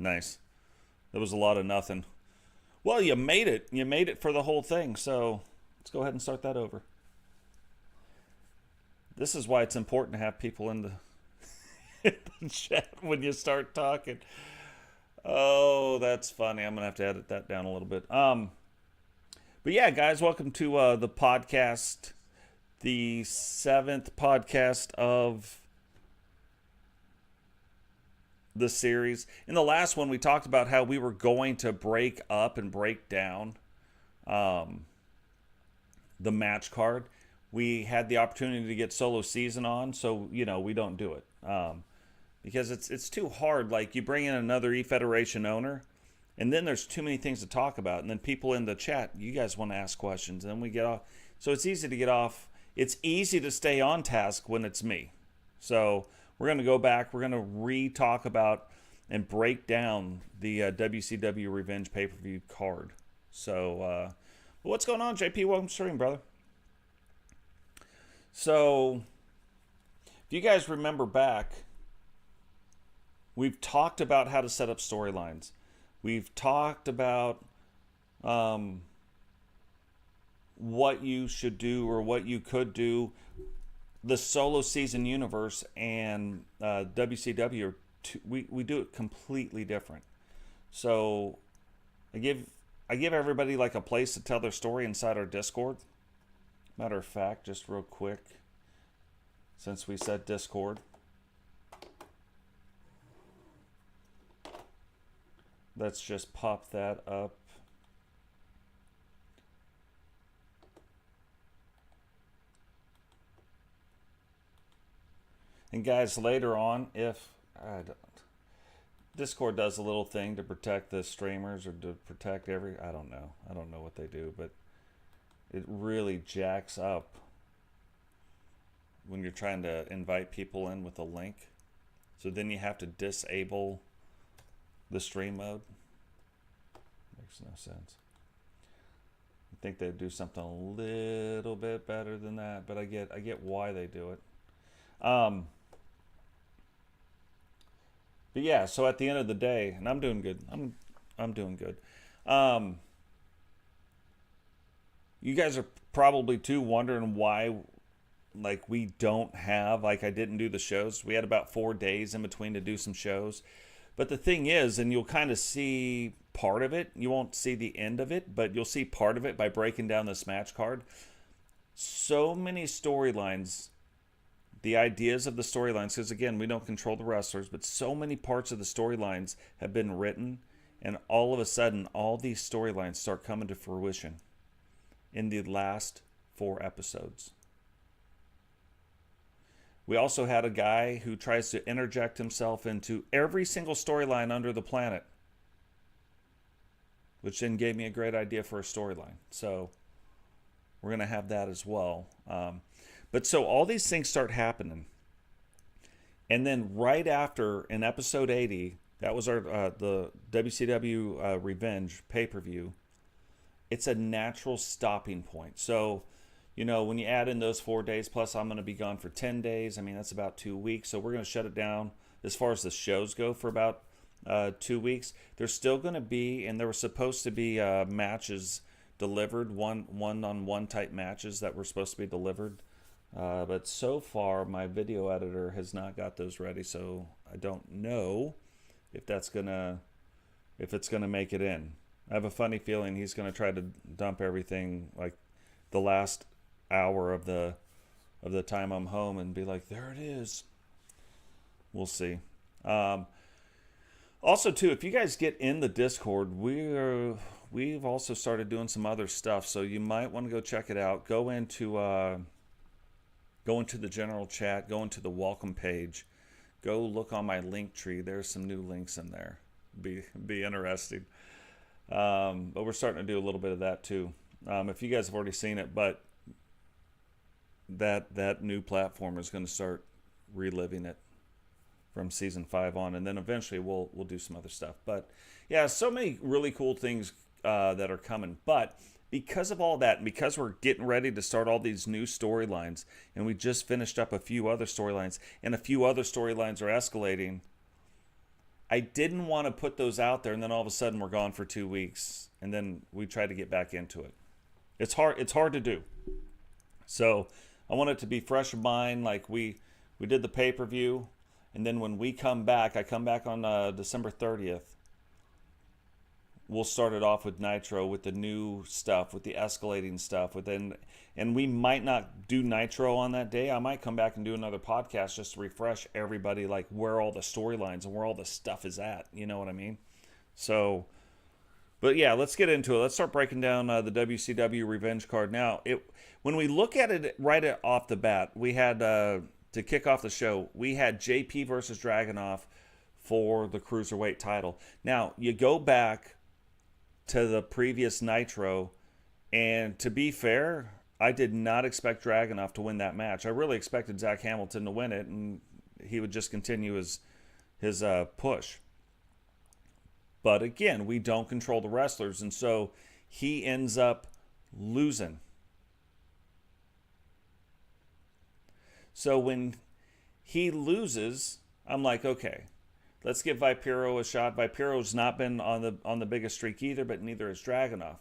Nice. That was a lot of nothing. Well, you made it. You made it for the whole thing. So let's go ahead and start that over. This is why it's important to have people in the, in the chat when you start talking. Oh, that's funny. I'm gonna have to edit that down a little bit. But yeah, guys, welcome to the podcast, the 7th podcast of the series. In the last one, we talked about how we were going to break up and break down the match card. We had the opportunity to get Solo Season on, so we don't do it because it's too hard. Like, you bring in another eFederation owner, and then there's too many things to talk about, and then people in the chat, you guys want to ask questions, and then we get off. So it's easy to get off. It's easy to stay on task when it's me. So we're going to go back. We're going to re-talk about and break down the WCW Revenge pay-per-view card. So what's going on, JP? Welcome to stream, brother. So if you guys remember back, we've talked about how to set up storylines. We've talked about what you should do or what you could do. The Solo Season universe and WCW are we do it completely different. So I give everybody like a place to tell their story inside our Discord. Matter of fact, just real quick, since we said Discord, let's just pop that up. And guys, later on, if Discord does a little thing to protect the streamers or to protect I don't know what they do, but it really jacks up when you're trying to invite people in with a link. So then you have to disable the stream mode. Makes no sense. I think they'd do something a little bit better than that, but I get why they do it. But yeah, so at the end of the day, and I'm doing good. I'm doing good. You guys are probably too wondering why, like, we don't have, like, I didn't do the shows. We had about 4 days in between to do some shows. But the thing is, and you'll kind of see part of it. You won't see the end of it, but you'll see part of it by breaking down this match card. So many storylines, the ideas of the storylines, because again, we don't control the wrestlers, but so many parts of the storylines have been written, and all of a sudden, all these storylines start coming to fruition in the last 4 episodes. We also had a guy who tries to interject himself into every single storyline under the planet, which then gave me a great idea for a storyline. So we're going to have that as well. But so all these things start happening. And then right after, in episode 80, that was our the WCW Revenge pay-per-view, it's a natural stopping point. So, when you add in those 4 days, plus I'm going to be gone for 10 days, I mean, that's about 2 weeks. So we're going to shut it down as far as the shows go for about 2 weeks. There's still going to be, and there were supposed to be matches delivered, one-on-one type matches that were supposed to be delivered. But so far, my video editor has not got those ready, so I don't know if it's gonna make it in. I have a funny feeling he's gonna try to dump everything like the last hour of the time I'm home and be like, there it is. We'll see. Also, too, if you guys get in the Discord, we've also started doing some other stuff, so you might want to go check it out. Go into the general chat, go into the welcome page, go look on my link tree. There's some new links in there. Be interesting. But we're starting to do a little bit of that too. If you guys have already seen it, but that new platform is going to start reliving it from season 5 on, and then eventually we'll do some other stuff. But yeah, so many really cool things that are coming. But because of all that, and because we're getting ready to start all these new storylines, and we just finished up a few other storylines, and a few other storylines are escalating, I didn't want to put those out there, and then all of a sudden we're gone for 2 weeks, and then we try to get back into it. It's hard. It's hard to do. So I want it to be fresh of mind. Like we did the pay-per-view, and then when we come back, I come back on December 30th. We'll start it off with Nitro, with the new stuff, with the escalating stuff, and we might not do Nitro on that day. I might come back and do another podcast just to refresh everybody, like where all the storylines and where all the stuff is at. You know what I mean? So, but yeah, let's get into it. Let's start breaking down the WCW Revenge card. Now, when we look at it right off the bat, we had to kick off the show, we had JP versus Dragunov for the Cruiserweight title. Now, you go back to the previous Nitro, and to be fair, I did not expect Dragunov to win that match. I really expected Zach Hamilton to win it, and he would just continue his push. But again, we don't control the wrestlers, and so he ends up losing. So when he loses, I'm like, okay, let's give Vampiro a shot. Vampiro's not been on the biggest streak either, but neither is Dragunov.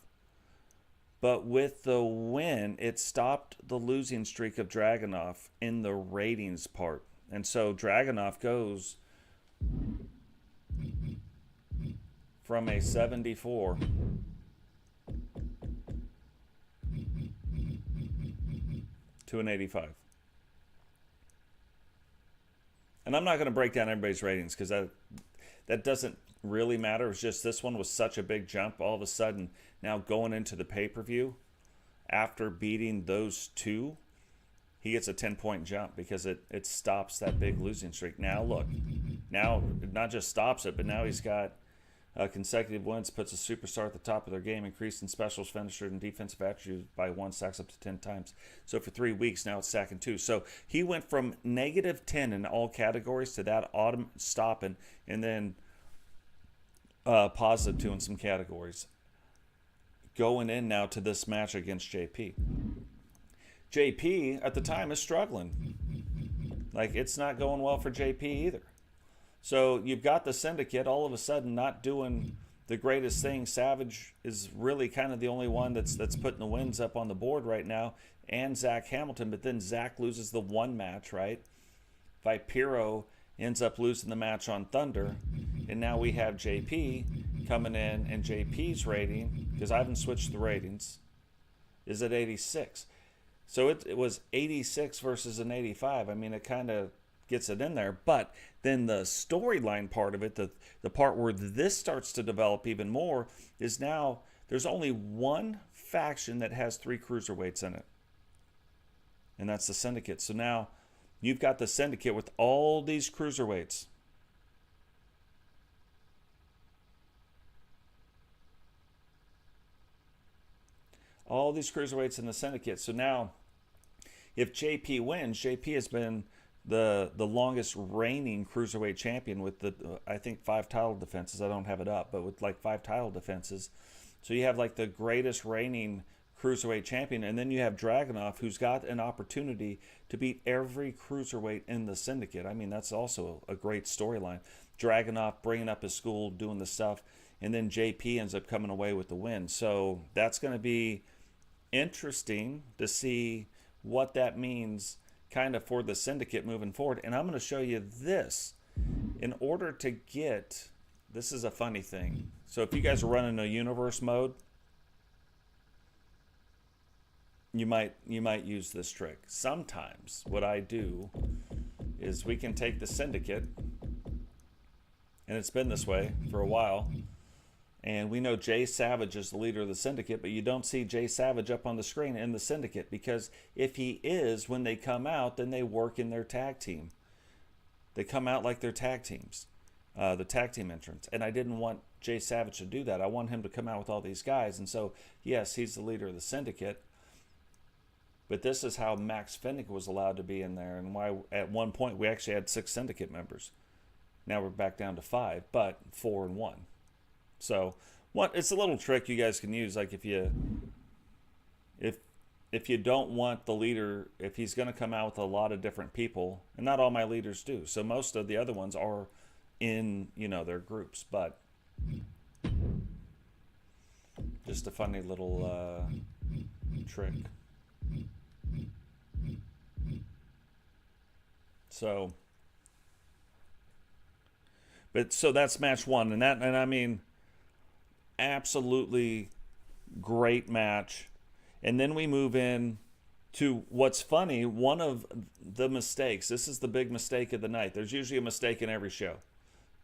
But with the win, it stopped the losing streak of Dragunov in the ratings part. And so Dragunov goes from a 74 to an 85. And I'm not going to break down everybody's ratings because that doesn't really matter. It's just this one was such a big jump. All of a sudden, now going into the pay-per-view, after beating those two, he gets a 10-point jump because it stops that big losing streak. Now, look, now it not just stops it, but now he's got consecutive wins, puts a superstar at the top of their game, increased in specials, finisher, and defensive attributes by 1, stacks up to 10 times. So for 3 weeks, now it's stacking 2. So he went from -10 in all categories to that autumn stopping, and then +2 in some categories. Going in now to this match against JP. JP at the time is struggling. Like, it's not going well for JP either. So you've got the Syndicate all of a sudden not doing the greatest thing. Savage is really kind of the only one that's putting the wins up on the board right now, and Zach Hamilton. But then Zach loses the one match, right? Vampiro ends up losing the match on Thunder, and now we have JP coming in, and JP's rating, because I haven't switched the ratings, is at 86. So it was 86 versus an 85. I mean, it kind of gets it in there. But then the storyline part of it, the part where this starts to develop even more, is now there's only one faction that has 3 cruiserweights in it. And that's the Syndicate. So now you've got the Syndicate with all these cruiserweights. All these cruiserweights in the Syndicate. So now, if JP wins, JP has been the longest reigning cruiserweight champion with I think 5 title defenses. I don't have it up, but with like 5 title defenses. So you have like the greatest reigning cruiserweight champion, and then you have Dragunov, who's got an opportunity to beat every cruiserweight in the Syndicate. I mean, that's also a great storyline. Dragunov bringing up his school, doing the stuff, and then JP ends up coming away with the win. So that's going to be interesting to see what that means kind of for the Syndicate moving forward. And I'm going to show you this. In order to get, this is a funny thing. So if you guys are running a universe mode, you might use this trick. Sometimes what I do is we can take the Syndicate, and it's been this way for a while, and we know Jay Savage is the leader of the Syndicate, but you don't see Jay Savage up on the screen in the Syndicate, because if he is, when they come out, then they work in their tag team. They come out like their tag teams, the tag team entrance. And I didn't want Jay Savage to do that. I want him to come out with all these guys. And so, yes, he's the leader of the Syndicate. But this is how Max Fennick was allowed to be in there, and why at one point we actually had 6 Syndicate members. Now we're back down to 5, but 4 and 1. So it's a little trick you guys can use. Like if you don't want the leader, if he's going to come out with a lot of different people, and not all my leaders do. So most of the other ones are in, their groups. But just a funny little trick. So, so that's match one, and I mean, absolutely great match. And then we move in to what's funny. One of the mistakes. This is the big mistake of the night. There's usually a mistake in every show.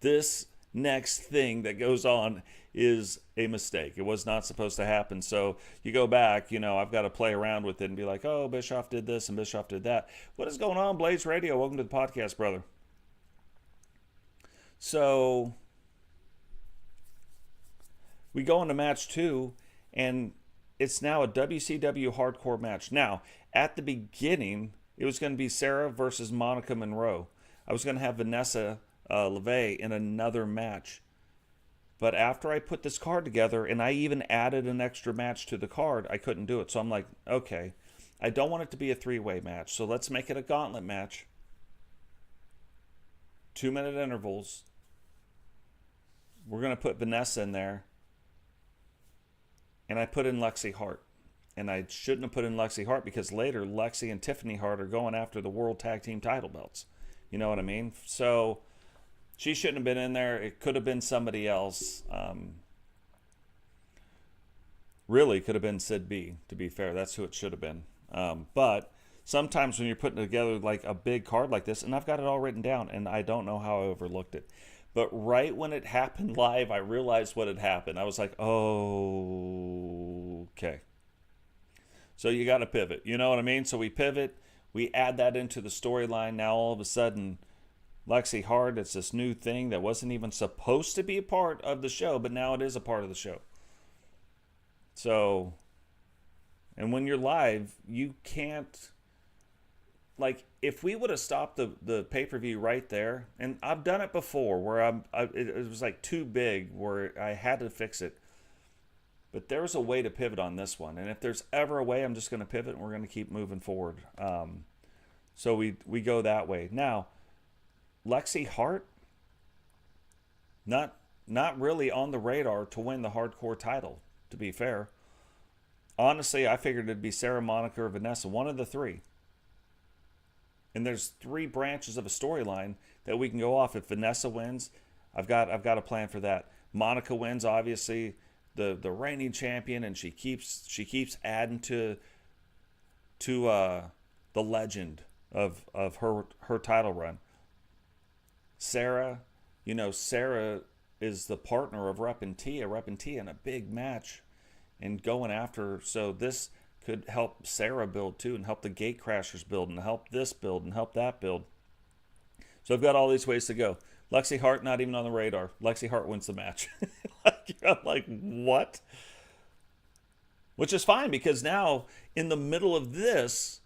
This next thing that goes on is a mistake. It was not supposed to happen. So you go back, I've got to play around with it and be like, oh, Bischoff did this and Bischoff did that. What is going on, Blaze Radio? Welcome to the podcast, brother. So we go into match 2, and it's now a WCW hardcore match. Now, at the beginning, it was going to be Sarah versus Monica Monroe. I was going to have Vanessa LeVay in another match. But after I put this card together, and I even added an extra match to the card, I couldn't do it. So I'm like, okay, I don't want it to be a 3-way match. So let's make it a gauntlet match. 2-minute intervals. We're going to put Vanessa in there. And I put in Lexi Hart. And I shouldn't have put in Lexi Hart because later Lexi and Tiffany Hart are going after the World Tag Team title belts. You know what I mean? So she shouldn't have been in there. It could have been somebody else. Really could have been Sid B, to be fair. That's who it should have been. But sometimes when you're putting together like a big card like this, and I've got it all written down, and I don't know how I overlooked it. But right when it happened live, I realized what had happened. I was like, oh, okay. So you got to pivot. You know what I mean? So we pivot. We add that into the storyline. Now all of a sudden, Lexi Hart, it's this new thing that wasn't even supposed to be a part of the show, but now it is a part of the show. So, and when you're live, you can't, like, if we would have stopped the pay-per-view right there, and I've done it before where it was like too big where I had to fix it. But there was a way to pivot on this one. And if there's ever a way, I'm just going to pivot and we're going to keep moving forward. So we go that way. Now, Lexi Hart, not really on the radar to win the hardcore title, to be fair. Honestly, I figured it'd be Sarah, Monica, or Vanessa, one of the three. And there's 3 branches of a storyline that we can go off. If Vanessa wins, I've got a plan for that. Monica wins, obviously, the reigning champion, and she keeps adding to the legend of her title run. Sarah, Sarah is the partner of Rep and Tia in a big match and going after. So this could help Sarah build too, and help the Gatecrashers build, and help this build, and help that build. So I've got all these ways to go. Lexi Hart not even on the radar. Lexi Hart wins the match. I'm like, what? Which is fine, because now in the middle of this,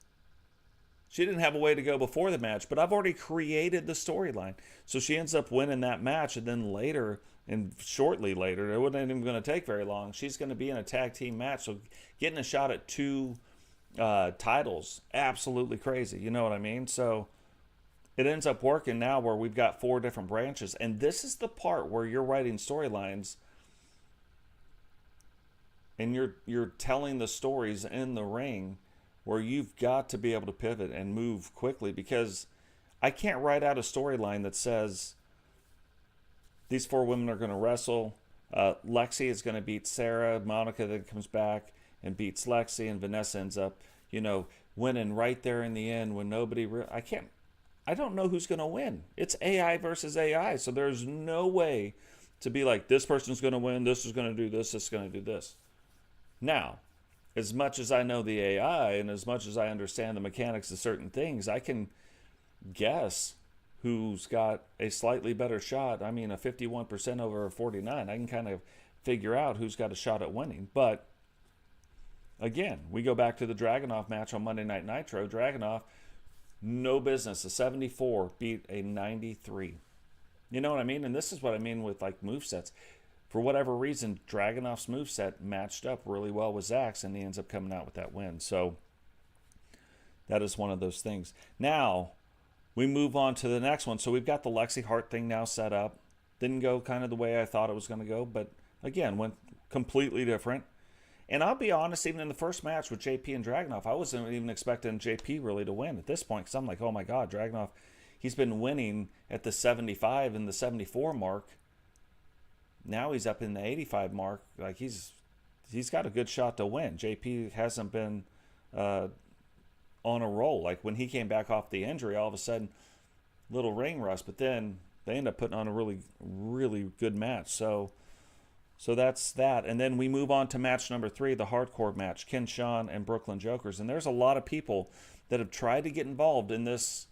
she didn't have a way to go before the match, but I've already created the storyline. So she ends up winning that match, and then later, and shortly later, it wasn't even going to take very long, she's going to be in a tag team match. So getting a shot at 2 titles, absolutely crazy. You know what I mean? So it ends up working now where we've got 4 different branches. And this is the part where you're writing storylines and you're telling the stories in the ring, where you've got to be able to pivot and move quickly, because I can't write out a storyline that says these 4 women are going to wrestle. Lexi is going to beat Sarah. Monica then comes back and beats Lexi, and Vanessa ends up, winning right there in the end when nobody. I don't know who's going to win. It's AI versus AI, so there's no way to be like, this person's going to win, this is going to do this is going to do this. Now, as much as I know the AI and as much as I understand the mechanics of certain things, I can guess who's got a slightly better shot. I mean, a 51% over a 49. I can kind of figure out who's got a shot at winning. But again, we go back to the Dragunov match on Monday Night Nitro. Dragunov, no business. A 74 beat a 93. You know what I mean? And this is what I mean with like movesets. For whatever reason, Dragunov's moveset matched up really well with Zach's, and he ends up coming out with that win. So that is one of those things. Now, we move on to the next one. So we've got the Lexi Hart thing now set up. Didn't go kind of the way I thought it was going to go, but again, went completely different. And I'll be honest, even in the first match with JP and Dragunov, I wasn't even expecting JP really to win at this point, because I'm like, oh my God, Dragunov, he's been winning at the 75 and the 74 mark. Now he's up in the 85 mark. Like he's got a good shot to win. JP hasn't been on a roll. Like when he came back off the injury, all of a sudden, little ring rust. But then they end up putting on a really, really good match. So that's that. And then we move on to match number 3, the hardcore match, Ken Shawn and Brooklyn Jokers. And there's a lot of people that have tried to get involved in this.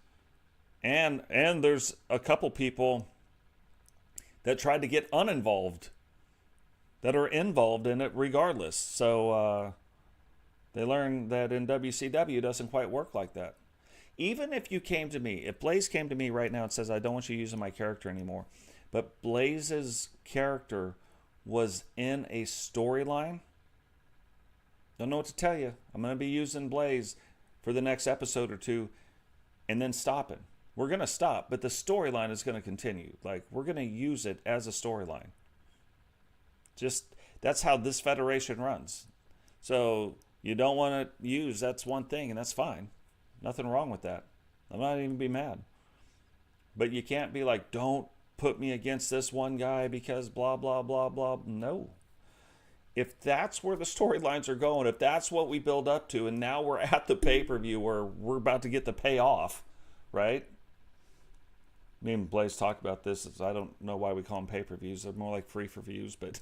And there's a couple people that tried to get uninvolved, that are involved in it regardless. So they learned that in WCW it doesn't quite work like that. Even if you came to me, if Blaze came to me right now and says, I don't want you using my character anymore, but Blaze's character was in a storyline, don't know what to tell you. I'm going to be using Blaze for the next episode or two and then stopping. We're going to stop, but the storyline is going to continue. Like, we're going to use it as a storyline. Just, that's how this federation runs. So, you don't want to use, that's one thing, and that's fine. Nothing wrong with that. I'm not even be mad. But you can't be like, don't put me against this one guy because blah, blah, blah, blah. No. If that's where the storylines are going, if that's what we build up to, and now we're at the pay-per-view where we're about to get the payoff, right? Me and Blaze talked about this. I don't know why we call them pay-per-views. They're more like free-for-views, but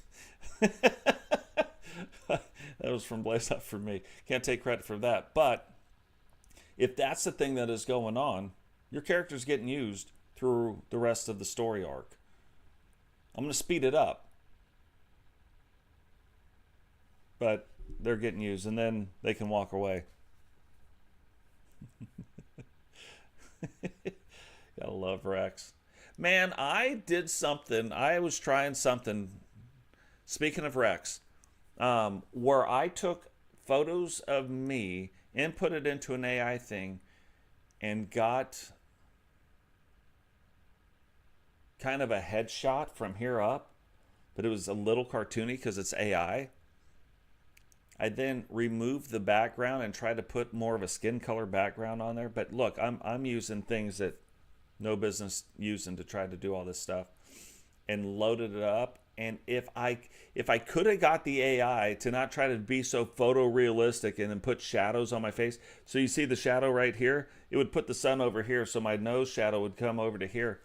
that was from Blaze, not from me. Can't take credit for that. But if that's the thing that is going on, your character's getting used through the rest of the story arc. I'm going to speed it up. But they're getting used, and then they can walk away. Gotta love Rex. Man, I did something. I was trying something, speaking of Rex, where I took photos of me, input it into an AI thing, and got kind of a headshot from here up, but it was a little cartoony because it's AI. I then removed the background and tried to put more of a skin color background on there. But look, I'm using things that no business using to try to do all this stuff, and loaded it up. And if I could have got the AI to not try to be so photorealistic and then put shadows on my face, so you see the shadow right here, it would put the sun over here, so my nose shadow would come over to here.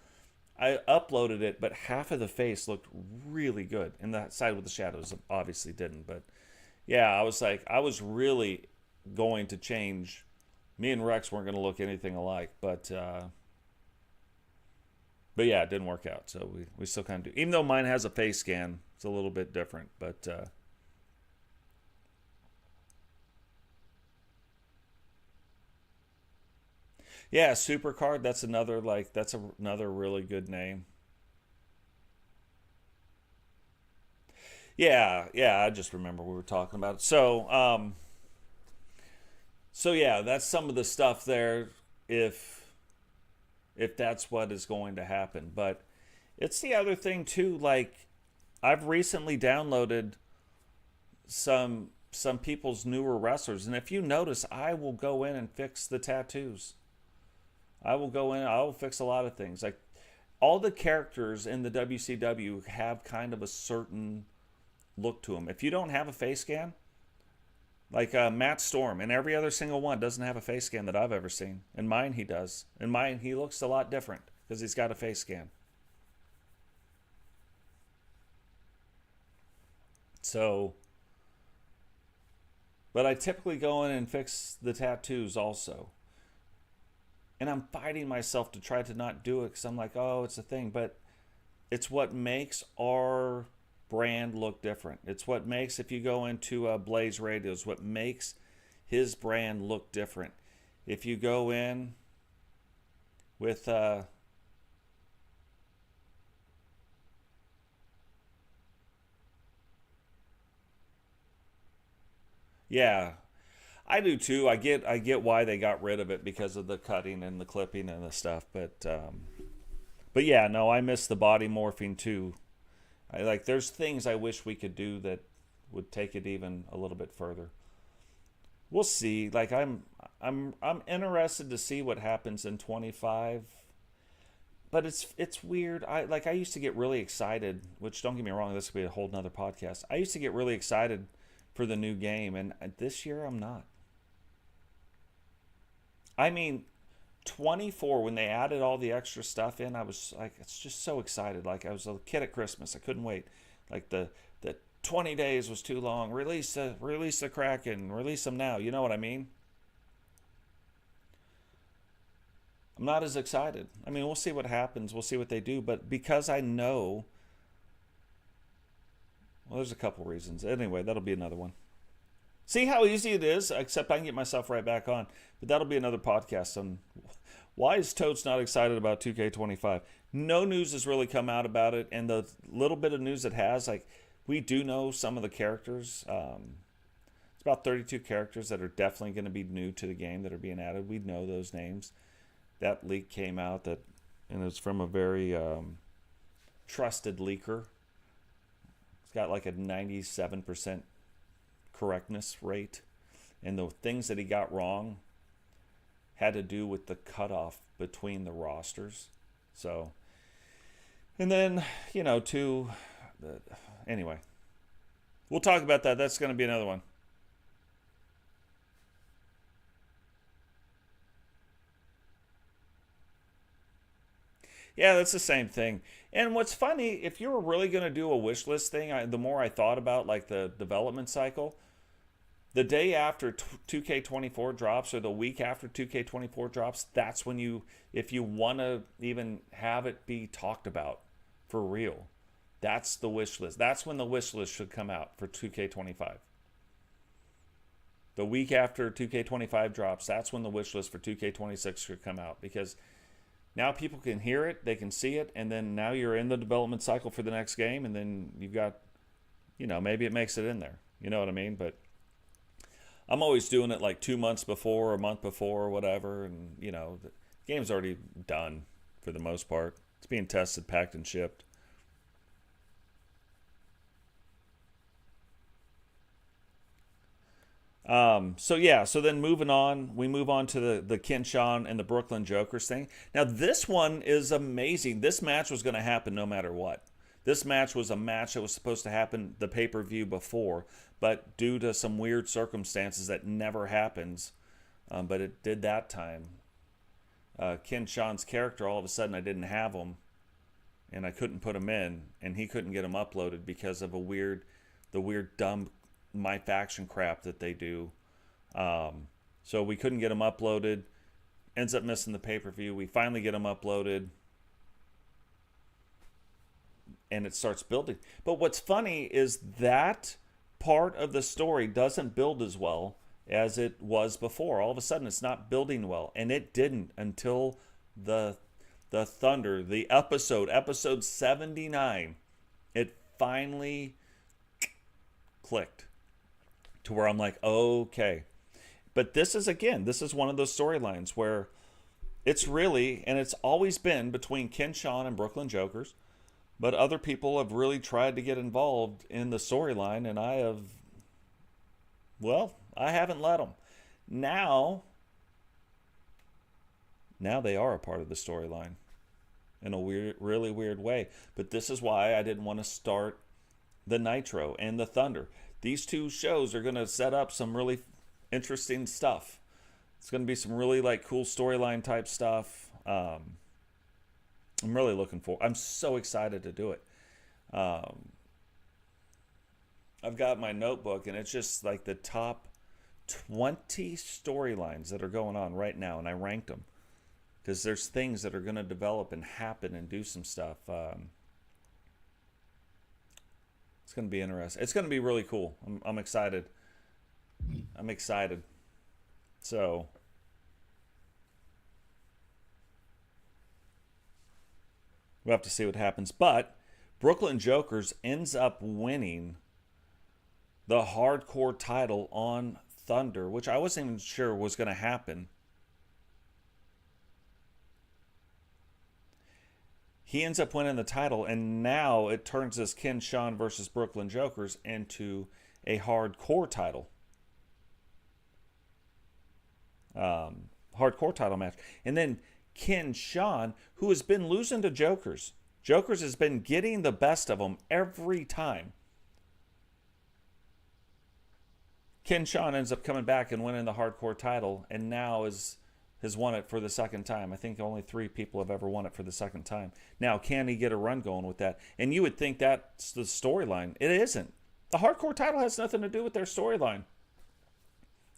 I uploaded it, but half of the face looked really good, and that side with the shadows obviously didn't. But yeah, I was like, I was really going to change. Me and Rex weren't going to look anything alike, but yeah, it didn't work out. So we still kind of do. Even though mine has a face scan, it's a little bit different. But yeah, Supercard. That's another another really good name. Yeah, I just remember we were talking about it. So yeah, that's some of the stuff there. If that's what is going to happen. But it's the other thing too, like I've recently downloaded some people's newer wrestlers, and if you notice, I will go in and fix the tattoos. I will fix a lot of things. Like all the characters in the WCW have kind of a certain look to them. If you don't have a face scan, like Matt Storm, and every other single one doesn't have a face scan that I've ever seen. In mine, he does. In mine, he looks a lot different because he's got a face scan. So, but I typically go in and fix the tattoos also. And I'm fighting myself to try to not do it because I'm like, oh, it's a thing. But it's what makes our brand look different. It's what makes, if you go into Blaze Radios, what makes his brand look different. If you go in with yeah, I do too. I get why they got rid of it because of the cutting and the clipping and the stuff. But yeah, no, I miss the body morphing too. There's things I wish we could do that would take it even a little bit further. We'll see. I'm interested to see what happens in 25. But it's weird. I used to get really excited, which don't get me wrong, this could be a whole nother podcast. I used to get really excited for the new game, and this year I'm not. I mean, 24, when they added all the extra stuff in, I was like, it's just so excited. Like I was a kid at Christmas. I couldn't wait. Like the 20 days was too long. Release the Kraken. Release them now. You know what I mean? I'm not as excited. I mean, we'll see what happens. We'll see what they do. But because I know, well, there's a couple reasons. Anyway, that'll be another one. See how easy it is? Except I can get myself right back on. But that'll be another podcast on why is Totes not excited about 2K25. No news has really come out about it. And the little bit of news it has, like, we do know some of the characters. It's about 32 characters that are definitely going to be new to the game that are being added. We know those names. That leak came out and it's from a very trusted leaker. It's got like a 97% correctness rate, and the things that he got wrong had to do with the cutoff between the rosters. So, and then anyway, we'll talk about that. That's going to be another one. Yeah, that's the same thing. And what's funny, if you were really going to do a wish list thing, the more I thought about like the development cycle, the day after 2K24 drops or the week after 2K24 drops, that's when if you want to even have it be talked about for real, that's the wish list. That's when the wish list should come out for 2K25. The week after 2K25 drops, that's when the wish list for 2K26 should come out, because now people can hear it, they can see it, and then now you're in the development cycle for the next game, and then you've got, maybe it makes it in there. You know what I mean? But I'm always doing it like 2 months before, a month before, or whatever, and, the game's already done for the most part. It's being tested, packed, and shipped. So then moving on, we move on to the Kenshawn and the Brooklyn Jokers thing. Now this one is amazing. This match was going to happen no matter what. This match was a match that was supposed to happen the pay-per-view before, but due to some weird circumstances that never happens, but it did that time. Kenshawn's character, all of a sudden I didn't have him, and I couldn't put him in, and he couldn't get him uploaded because of the weird dumb My Faction crap that they do. So we couldn't get him uploaded. Ends up missing the pay-per-view. We finally get him uploaded, and it starts building. But what's funny is that part of the story doesn't build as well as it was before. All of a sudden it's not building well, and it didn't until the Thunder, the episode 79. It finally clicked to where I'm like, okay. But this is one of those storylines where it's really, and it's always been between Kenshawn and Brooklyn Jokers, but other people have really tried to get involved in the storyline, and I haven't let them. Now they are a part of the storyline in a really weird way. But this is why I didn't want to start the Nitro and the Thunder. These two shows are going to set up some really interesting stuff. It's going to be some really cool storyline type stuff. I'm really looking forward. I'm so excited to do it. I've got my notebook, and it's just like the top 20 storylines that are going on right now, and I ranked them because there's things that are going to develop and happen and do some stuff. It's going to be interesting. It's going to be really cool. I'm excited. I'm excited. So we'll have to see what happens. But Brooklyn Jokers ends up winning the hardcore title on Thunder, which I wasn't even sure was going to happen. He ends up winning the title, and now it turns this Ken Sean versus Brooklyn Jokers into a hardcore title. Hardcore title match. And then Ken Sean, who has been losing to Jokers. Jokers has been getting the best of them every time. Ken Sean ends up coming back and winning the hardcore title, and now has won it for the second time. I think only 3 people have ever won it for the second time. Now, can he get a run going with that? And you would think that's the storyline. It isn't. The hardcore title has nothing to do with their storyline.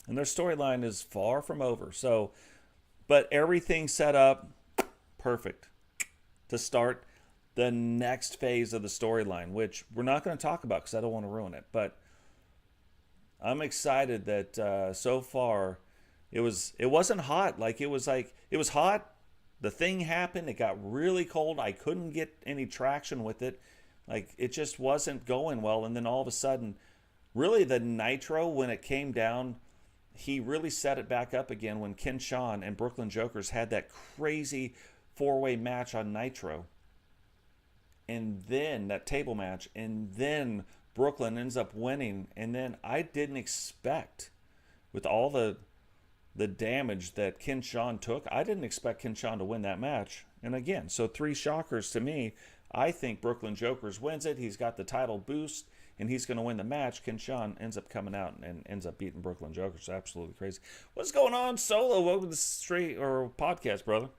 And their storyline is far from over. So, but everything set up perfect to start the next phase of the storyline, which we're not going to talk about because I don't want to ruin it. But I'm excited that so far it wasn't hot. It was hot. The thing happened. It got really cold. I couldn't get any traction with it. It just wasn't going well. And then all of a sudden, really the Nitro, when it came down, he really set it back up again when Ken Sean and Brooklyn Jokers had that crazy 4-way match on Nitro. And then that table match. And then Brooklyn ends up winning. And then I didn't expect, with all the damage that Ken Sean took, I didn't expect Ken Sean to win that match. And again, so 3 shockers to me. I think Brooklyn Jokers wins it. He's got the title boost, and he's going to win the match. Ken Sean ends up coming out and ends up beating Brooklyn Jokers. Absolutely crazy. What's going on, Solo? Welcome to the street or podcast, brother.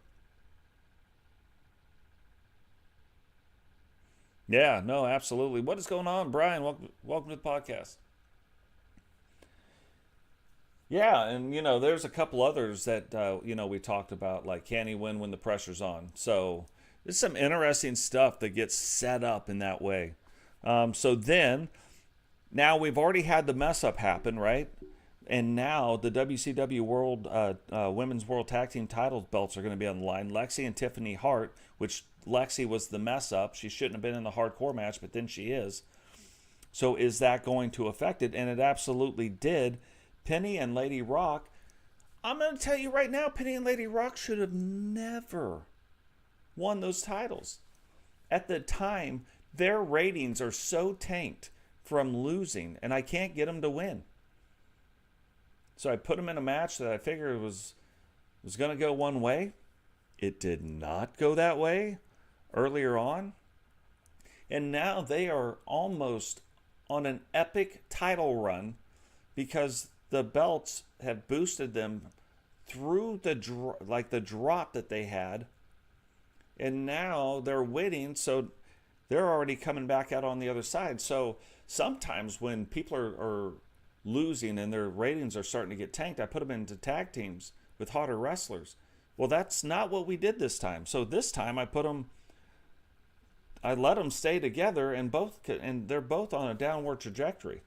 Yeah, no, absolutely. What is going on, Brian? Welcome to the podcast. Yeah, and there's a couple others that we talked about, like can he win when the pressure's on? So there's some interesting stuff that gets set up in that way. So then, now we've already had the mess up happen, right? And now the WCW Women's World Tag Team title belts are going to be on the line. Lexi and Tiffany Hart, which Lexi was the mess up. She shouldn't have been in the hardcore match, but then she is. So is that going to affect it? And it absolutely did. Penny and Lady Rock, I'm going to tell you right now, Penny and Lady Rock should have never won those titles. At the time, their ratings are so tanked from losing, and I can't get them to win. So I put them in a match that I figured was going to go one way. It did not go that way earlier on. And now they are almost on an epic title run because the belts have boosted them through the drop that they had. And now they're winning, so they're already coming back out on the other side. So sometimes when people are losing and their ratings are starting to get tanked, I put them into tag teams with hotter wrestlers. Well, that's not what we did this time. So this time I let them stay together, and they're both on a downward trajectory.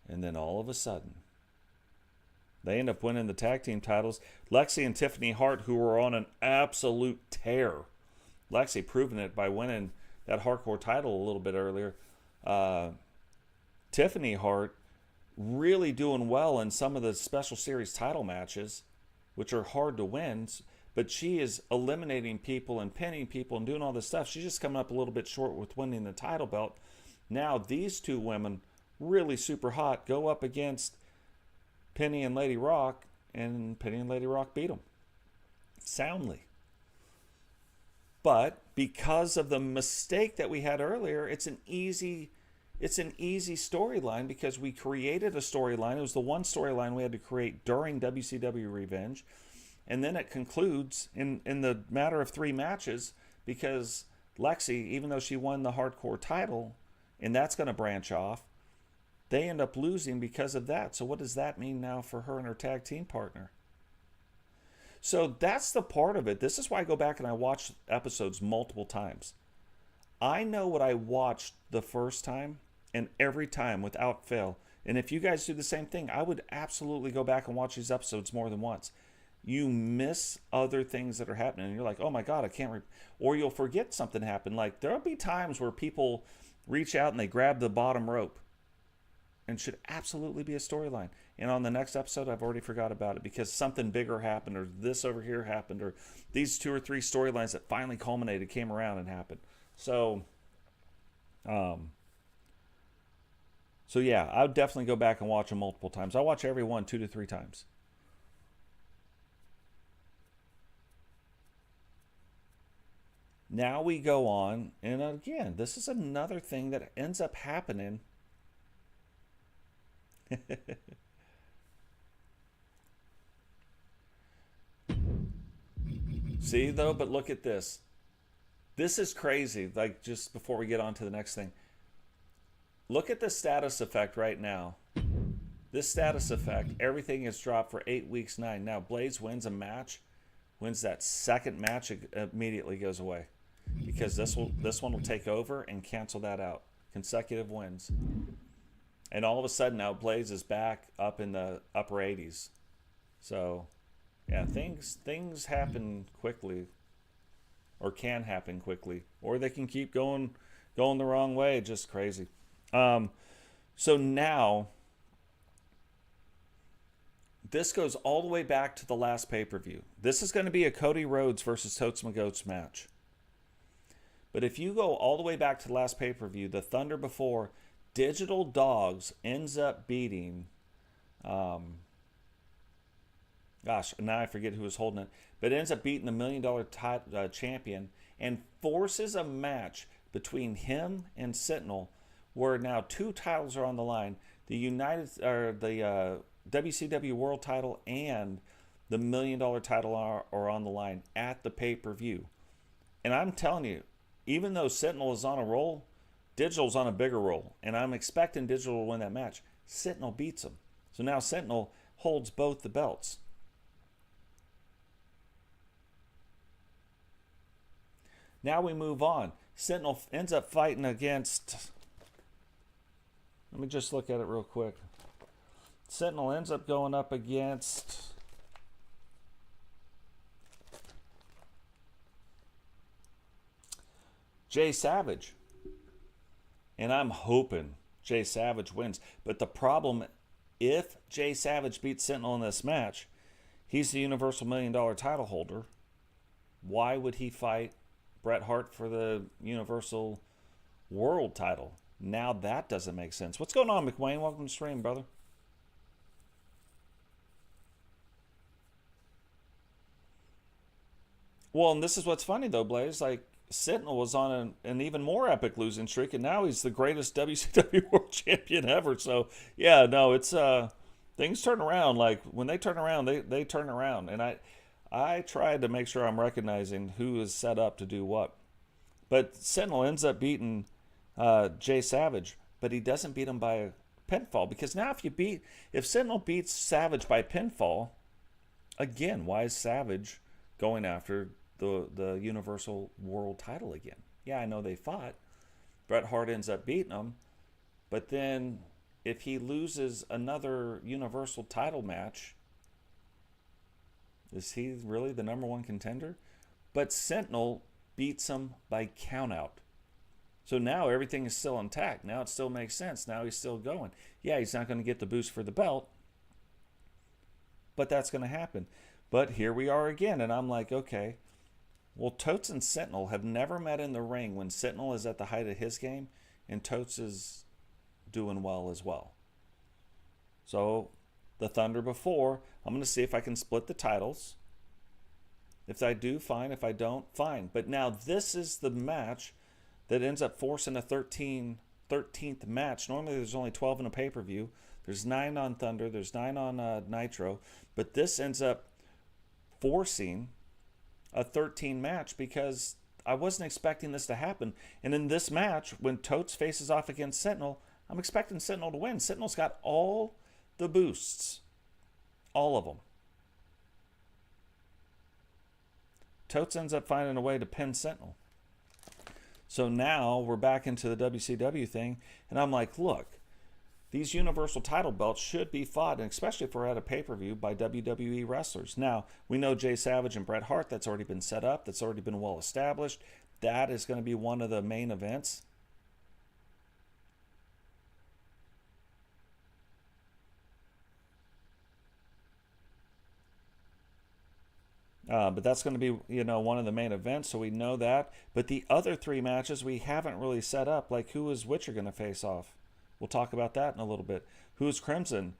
And then all of a sudden, they end up winning the tag team titles. Lexi and Tiffany Hart, who were on an absolute tear. Lexi proving it by winning that hardcore title a little bit earlier. Tiffany Hart really doing well in some of the special series title matches, which are hard to win. But she is eliminating people and pinning people and doing all this stuff. She's just coming up a little bit short with winning the title belt. Now these 2 women, really super hot, go up against Penny and Lady Rock, and Penny and Lady Rock beat them soundly. But because of the mistake that we had earlier, it's an easy storyline because we created a storyline. It was the one storyline we had to create during WCW Revenge. And then it concludes in the matter of 3 matches because Lexi, even though she won the hardcore title, and that's going to branch off, they end up losing because of that. So what does that mean now for her and her tag team partner? So that's the part of it. This is why I go back and I watch episodes multiple times. I know what I watched the first time and every time without fail. And if you guys do the same thing, I would absolutely go back and watch these episodes more than once. You miss other things that are happening. And you're like, oh my God, I can't. Or you'll forget something happened. Like there'll be times where people reach out and they grab the bottom rope. and should absolutely be a storyline. And on the next episode, I've already forgot about it because something bigger happened, or this over here happened, or these 2 or 3 storylines that finally culminated came around and happened. So yeah, I would definitely go back and watch them multiple times. I watch every one 2 to 3 times. Now we go on, and again, this is another thing that ends up happening. See, though, but look at this. This is crazy. Like, just before we get on to the next thing, look at the status effect right now. This status effect, everything is dropped for 8 weeks, 9. Now, Blaze wins a match, wins that second match, it immediately goes away. Because this one will take over and cancel that out. Consecutive wins. And all of a sudden now Blaze is back up in the upper 80s. So yeah, things happen quickly. Or can happen quickly. Or they can keep going the wrong way. Just crazy. So now this goes all the way back to the last pay-per-view. This is going to be a Cody Rhodes versus Totes McGoats match. But if you go all the way back to the last pay-per-view, the Thunder before, Digital Dogs ends up beating, gosh, now I forget who was holding it, but ends up beating the $1 Million champion and forces a match between him and Sentinel, where now 2 titles are on the line: the WCW World Title and the $1 Million title are on the line at the pay-per-view. And I'm telling you, even though Sentinel is on a roll, Digital's on a bigger roll. And I'm expecting Digital to win that match. Sentinel beats him. So now Sentinel holds both the belts. Now we move on. Sentinel ends up fighting against... Let me just look at it real quick. Sentinel ends up going up against... Jay Savage. And I'm hoping Jay Savage wins. But the problem, if Jay Savage beats Sentinel in this match, he's the Universal $1 Million title holder. Why would he fight Bret Hart for the Universal World title? Now that doesn't make sense. What's going on, McWayne? Welcome to the stream, brother. Well, and this is what's funny, though, Blaze. Like, Sentinel was on an even more epic losing streak, and now he's the greatest WCW World Champion ever. So, yeah, no, it's things turn around. Like, when they turn around, they turn around. And I tried to make sure I'm recognizing who is set up to do what. But Sentinel ends up beating Jay Savage, but he doesn't beat him by a pinfall. Because now if Sentinel beats Savage by pinfall, again, why is Savage going after the Universal World title again? Yeah, I know they fought. Bret Hart ends up beating him. But then if he loses another Universal title match, is he really the #1 contender? But Sentinel beats him by countout. So now everything is still intact. Now it still makes sense. Now he's still going. Yeah, he's not going to get the boost for the belt, but that's going to happen. But here we are again, and I'm like, okay, well, Totes and Sentinel have never met in the ring when Sentinel is at the height of his game and Totes is doing well as well. So the Thunder before, I'm going to see if I can split the titles. If I do, fine. If I don't, fine. But now this is the match that ends up forcing a 13th match. Normally there's only 12 in a pay-per-view. There's 9 on Thunder. There's 9 on Nitro. But this ends up forcing a 13 match because I wasn't expecting this to happen. And in this match, when Totes faces off against Sentinel, I'm expecting Sentinel to win. Sentinel's got all the boosts. All of them. Totes ends up finding a way to pin Sentinel. So now we're back into the WCW thing. And I'm like, look, these Universal title belts should be fought, and especially if we're at a pay-per-view, by WWE wrestlers. Now, we know Jay Savage and Bret Hart, that's already been set up. That's already been well established. That is going to be one of the main events. But that's going to be, one of the main events, so we know that. But the other 3 matches we haven't really set up, like who is Witcher going to face off? We'll talk about that in a little bit. Who is Crimson,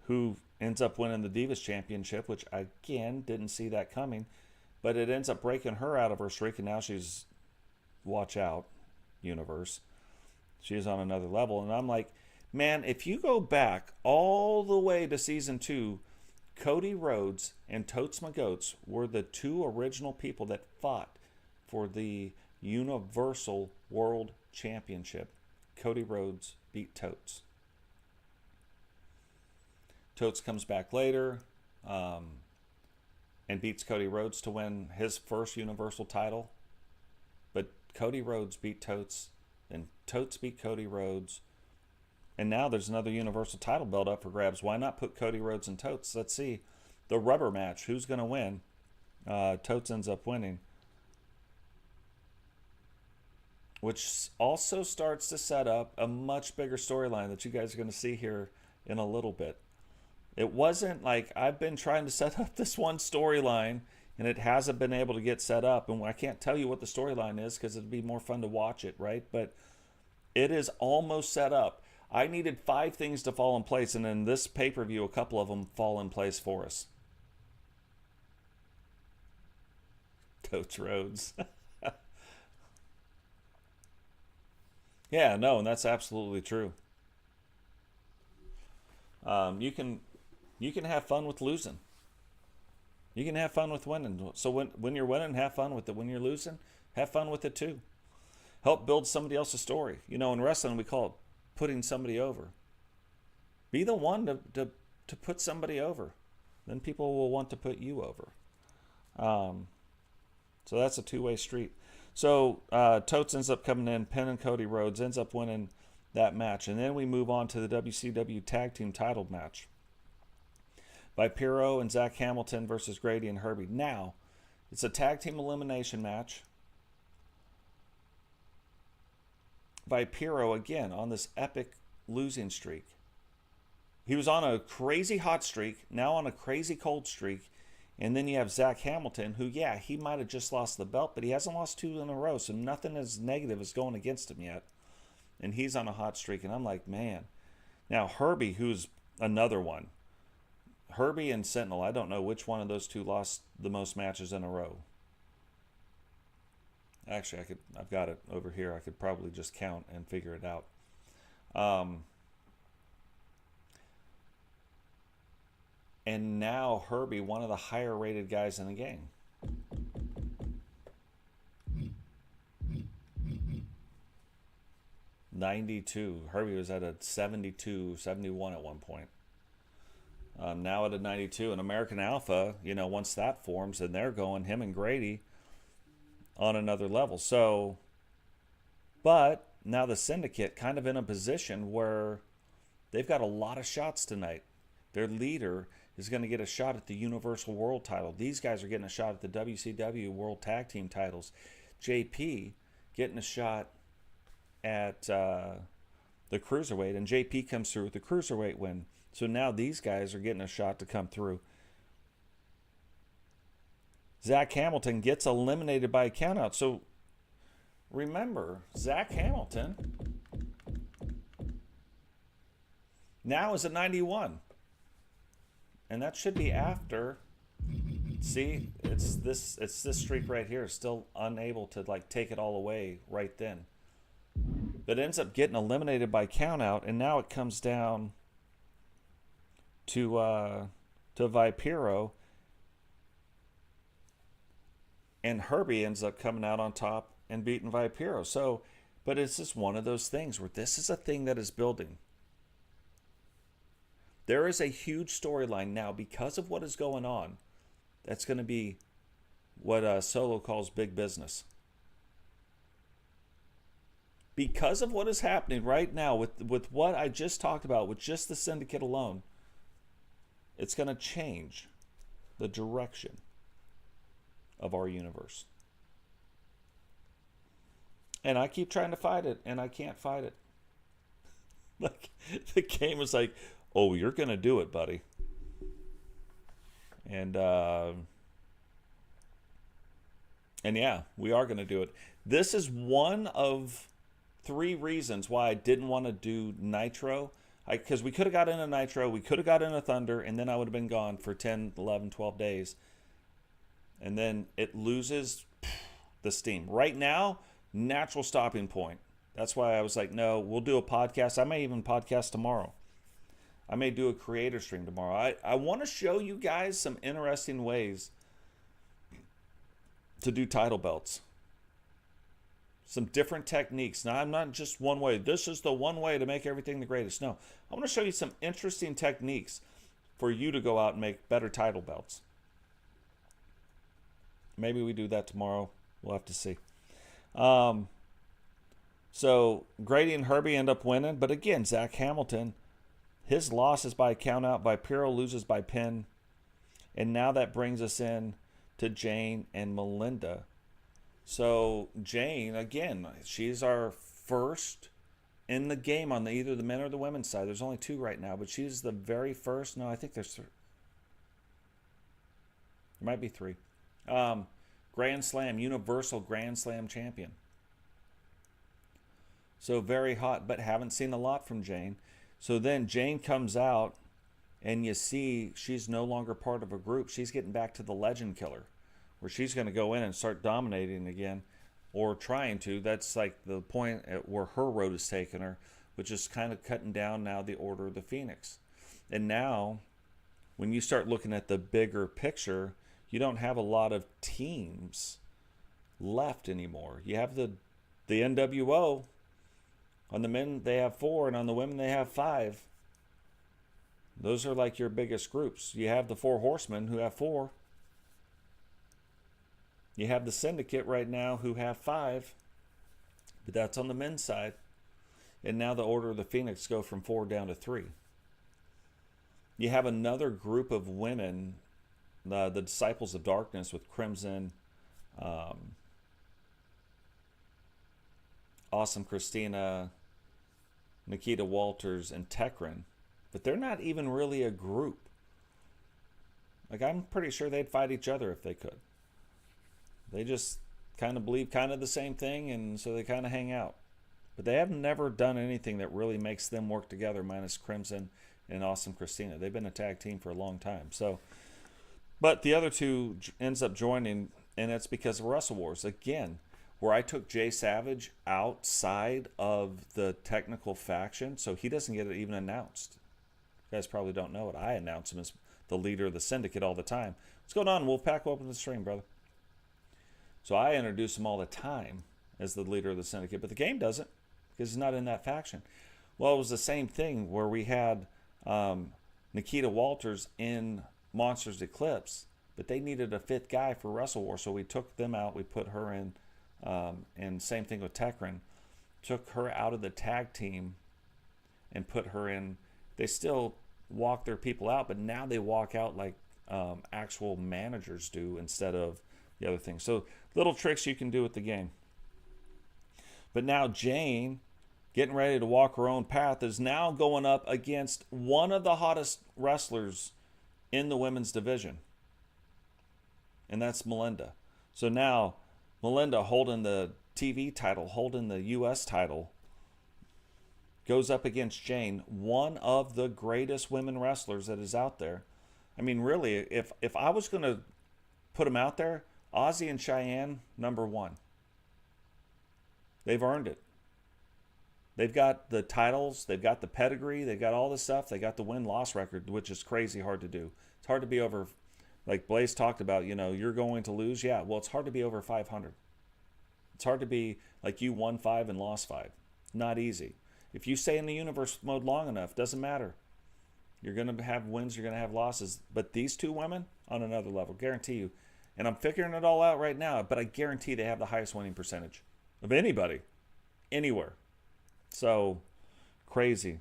who ends up winning the Divas Championship, which, again, didn't see that coming. But it ends up breaking her out of her streak, and now she's, watch out, universe. She's on another level. And I'm like, man, if you go back all the way to season 2, Cody Rhodes and Totes My Goats were the 2 original people that fought for the Universal World Championship. Cody Rhodes beat Totes. Totes comes back later and beats Cody Rhodes to win his first Universal title. But Cody Rhodes beat Totes, and Totes beat Cody Rhodes. And now there's another Universal title belt up for grabs. Why not put Cody Rhodes and Totes? Let's see. The rubber match. Who's going to win? Totes ends up winning. Which also starts to set up a much bigger storyline that you guys are going to see here in a little bit. It wasn't like I've been trying to set up this one storyline and it hasn't been able to get set up. And I can't tell you what the storyline is because it'd be more fun to watch it, right? But it is almost set up. I needed 5 things to fall in place, and in this pay-per-view, a couple of them fall in place for us. Totes Rhodes. Yeah, no, and that's absolutely true. You can have fun with losing. You can have fun with winning. So when you're winning, have fun with it. When you're losing, have fun with it too. Help build somebody else's story. In wrestling, we call it putting somebody over. Be the one to put somebody over. Then people will want to put you over. So that's a 2-way street. So Totes ends up coming in, pinning Cody Rhodes, ends up winning that match. And then we move on to the WCW Tag Team title match. Vipero and Zach Hamilton versus Grady and Herbie. Now, it's a tag team elimination match. Vipero, again, on this epic losing streak. He was on a crazy hot streak, now on a crazy cold streak. And then you have Zach Hamilton, who, yeah, he might have just lost the belt, but he hasn't lost 2 in a row, so nothing as negative is going against him yet. And he's on a hot streak, and I'm like, man. Now, Herbie, who's another one. Herbie and Sentinel, I don't know which one of those 2 lost the most matches in a row. Actually, I've got it over here. I could probably just count and figure it out. And now Herbie, one of the higher rated guys in the game. $92. Herbie was at a 72, 71 at one point. Now at a 92. And American Alpha, once that forms, and they're going, him and Grady, on another level. So, but now the Syndicate kind of in a position where they've got a lot of shots tonight. Their leader is going to get a shot at the Universal World title. These guys are getting a shot at the WCW World Tag Team titles. JP getting a shot at the Cruiserweight, and JP comes through with the Cruiserweight win. So now these guys are getting a shot to come through. Zach Hamilton gets eliminated by a countout. So remember, Zach Hamilton now is at 91. And that should be after. See, it's this streak right here. Still unable to take it all away right then. But ends up getting eliminated by countout, and now it comes down to Vipero. And Herbie ends up coming out on top and beating Vipero. So, but it's just one of those things where this is a thing that is building. There is a huge storyline now because of what is going on. That's going to be what Solo calls big business. Because of what is happening right now with what I just talked about, with just the Syndicate alone, it's going to change the direction of our universe. And I keep trying to fight it, and I can't fight it. The game is like, oh, you're going to do it, buddy. And And yeah, we are going to do it. This is one of 3 reasons why I didn't want to do Nitro. Because we could have got into Nitro, we could have got into Thunder, and then I would have been gone for 10, 11, 12 days. And then it loses the steam. Right now, natural stopping point. That's why I was like, no, we'll do a podcast. I may even podcast tomorrow. I may do a creator stream tomorrow. I want to show you guys some interesting ways to do title belts. Some different techniques. Now, I'm not just one way. This is the one way to make everything the greatest. No, I want to show you some interesting techniques for you to go out and make better title belts. Maybe we do that tomorrow. We'll have to see. So Grady and Herbie end up winning. But again, Zach Hamilton, his loss is by count out. By Piro loses by pin. And now that brings us in to Jane and Melinda. So Jane, again, she's our first in the game on either the men or the women's side. There's only 2 right now, but she's the very first. No, I think there's 3. There might be 3. Grand Slam, Universal Grand Slam champion. So very hot, but haven't seen a lot from Jane. So then Jane comes out, and you see she's no longer part of a group. She's getting back to the Legend Killer, where she's going to go in and start dominating again, or trying to. That's like the point at where her road is taking her, which is kind of cutting down now the Order of the Phoenix. And now, when you start looking at the bigger picture, you don't have a lot of teams left anymore. You have the NWO. On the men, they have 4, and on the women, they have 5. Those are like your biggest groups. You have the 4 Horsemen who have 4. You have the Syndicate right now who have 5, but that's on the men's side. And now the Order of the Phoenix go from 4 down to 3. You have another group of women, the Disciples of Darkness with Crimson, Awesome Christina, Nikita Walters, and Tekrin, but they're not even really a group. Like, I'm pretty sure they'd fight each other if they could. They just kind of believe kind of the same thing, and so they kind of hang out. But they have never done anything that really makes them work together, minus Crimson and Awesome Christina. They've been a tag team for a long time. So, but the other 2 ends up joining, and it's because of Wrestle Wars. Again, where I took Jay Savage outside of the technical faction, so he doesn't get it even announced. You guys probably don't know it. I announce him as the leader of the Syndicate all the time. What's going on, Wolfpack? Welcome to the stream, brother. So I introduce him all the time as the leader of the Syndicate, but the game doesn't, because he's not in that faction. Well, it was the same thing where we had Nikita Walters in Monsters Eclipse, but they needed a 5th guy for Wrestle War, so we took them out. We put her in. And same thing with Tekrin. Took her out of the tag team and put her in. They still walk their people out, but now they walk out like actual managers do instead of the other thing. So little tricks you can do with the game. But now Jane, getting ready to walk her own path, is now going up against one of the hottest wrestlers in the women's division. And that's Melinda. So now Melinda, holding the TV title, holding the U.S. title, goes up against Jane, one of the greatest women wrestlers that is out there. I mean, really, if I was going to put them out there, Ozzy and Cheyenne, number 1. They've earned it. They've got the titles, they've got the pedigree, they've got all this stuff. They got the win-loss record, which is crazy hard to do. It's hard to be over, like Blaze talked about, you're going to lose. Yeah, well, it's hard to be over 500. It's hard to be like you won 5 and lost 5. Not easy. If you stay in the universe mode long enough, doesn't matter. You're going to have wins, you're going to have losses. But these 2 women, on another level, guarantee you. And I'm figuring it all out right now, but I guarantee they have the highest winning percentage of anybody, anywhere. So, crazy.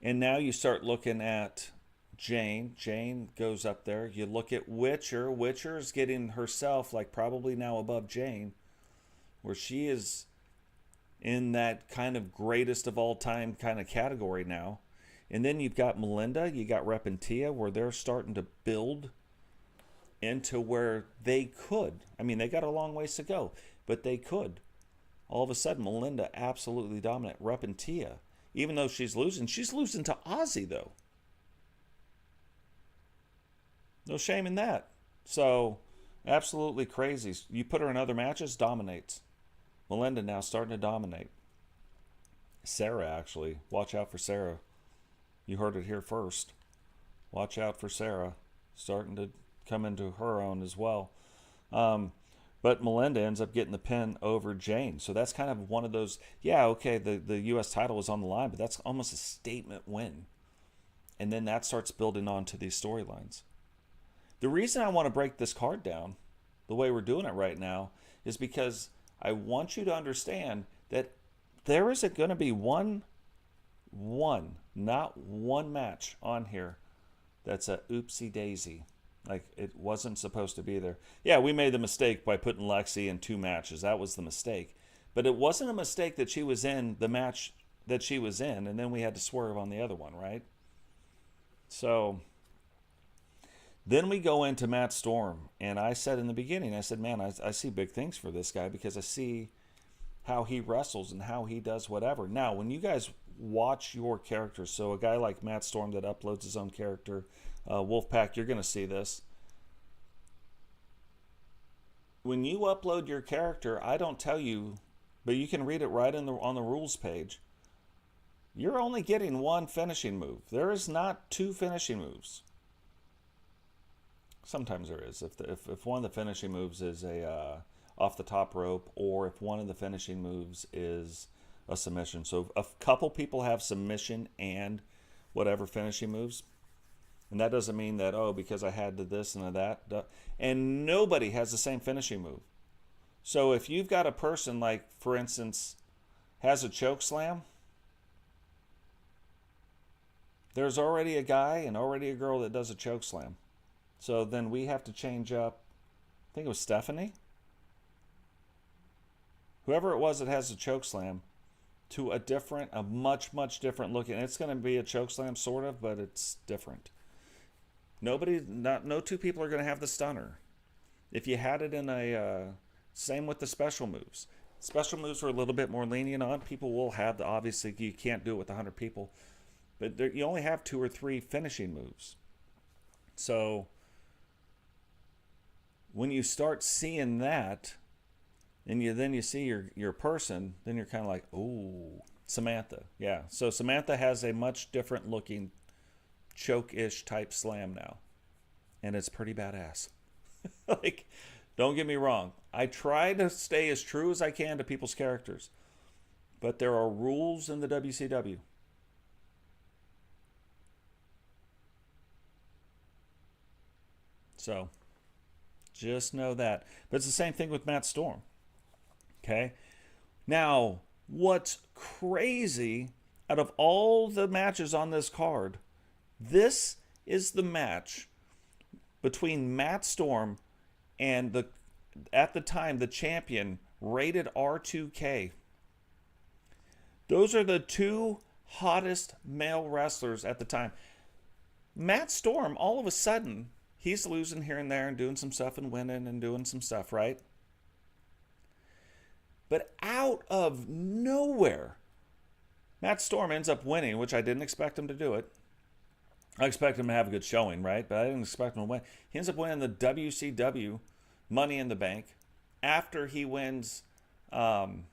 And now you start looking at Jane. Jane goes up there. You look at Witcher. Witcher is getting herself like probably now above Jane, where she is in that kind of greatest of all time kind of category now. And then you've got Melinda, you got Rep and Tia, where they're starting to build into where they could. I mean, they got a long ways to go, but they could. All of a sudden, Melinda absolutely dominant, repping Tia. Even though she's losing to Ozzy, though. No shame in that. So, absolutely crazy. You put her in other matches, dominates. Melinda now starting to dominate. Sarah, actually. Watch out for Sarah. You heard it here first. Watch out for Sarah. Starting to come into her own as well. But Melinda ends up getting the pin over Jane. So that's kind of one of those, yeah, okay, the U.S. title was on the line, but that's almost a statement win. And then that starts building on to these storylines. The reason I want to break this card down, the way we're doing it right now, is because I want you to understand that there isn't going to be not one match on here that's a oopsie daisy. Like, it wasn't supposed to be there. Yeah, we made the mistake by putting Lexi in 2 matches. That was the mistake. But it wasn't a mistake that she was in the match that she was in, and then we had to swerve on the other one, right? So, then we go into Matt Storm. And I said in the beginning, I said, man, I see big things for this guy because I see how he wrestles and how he does whatever. Now, when you guys watch your characters, so a guy like Matt Storm that uploads his own character, Wolfpack, you're going to see this. When you upload your character, I don't tell you, but you can read it right on the rules page. You're only getting 1 finishing move. There is not 2 finishing moves. Sometimes there is. If one of the finishing moves is a off the top rope, or if one of the finishing moves is a submission. So a couple people have submission and whatever finishing moves. And that doesn't mean that, oh, because I had to this and that. And nobody has the same finishing move. So if you've got a person like, for instance, has a choke slam, there's already a guy and already a girl that does a choke slam. So then we have to change up, I think it was Stephanie? Whoever it was that has a choke slam, to a much, much different looking. It's going to be a choke slam, sort of, but it's different. No 2 people are going to have the stunner. If you had it in same with the special moves. Special moves are a little bit more lenient on. People will have obviously you can't do it with 100 people. But you only have 2 or 3 finishing moves. So when you start seeing that, and then you see your person, then you're kind of like, oh, Samantha. Yeah, so Samantha has a much different looking choke-ish type slam now. And it's pretty badass. Like, don't get me wrong. I try to stay as true as I can to people's characters. But there are rules in the WCW. So, just know that. But it's the same thing with Matt Storm. Okay? Now, what's crazy, out of all the matches on this card, this is the match between Matt Storm and at the time, the champion, rated R2K. Those are the 2 hottest male wrestlers at the time. Matt Storm, all of a sudden, he's losing here and there and doing some stuff and winning and doing some stuff, right? But out of nowhere, Matt Storm ends up winning, which I didn't expect him to do it. I expect him to have a good showing, right? But I didn't expect him to win. He ends up winning the WCW Money in the Bank after he wins, God,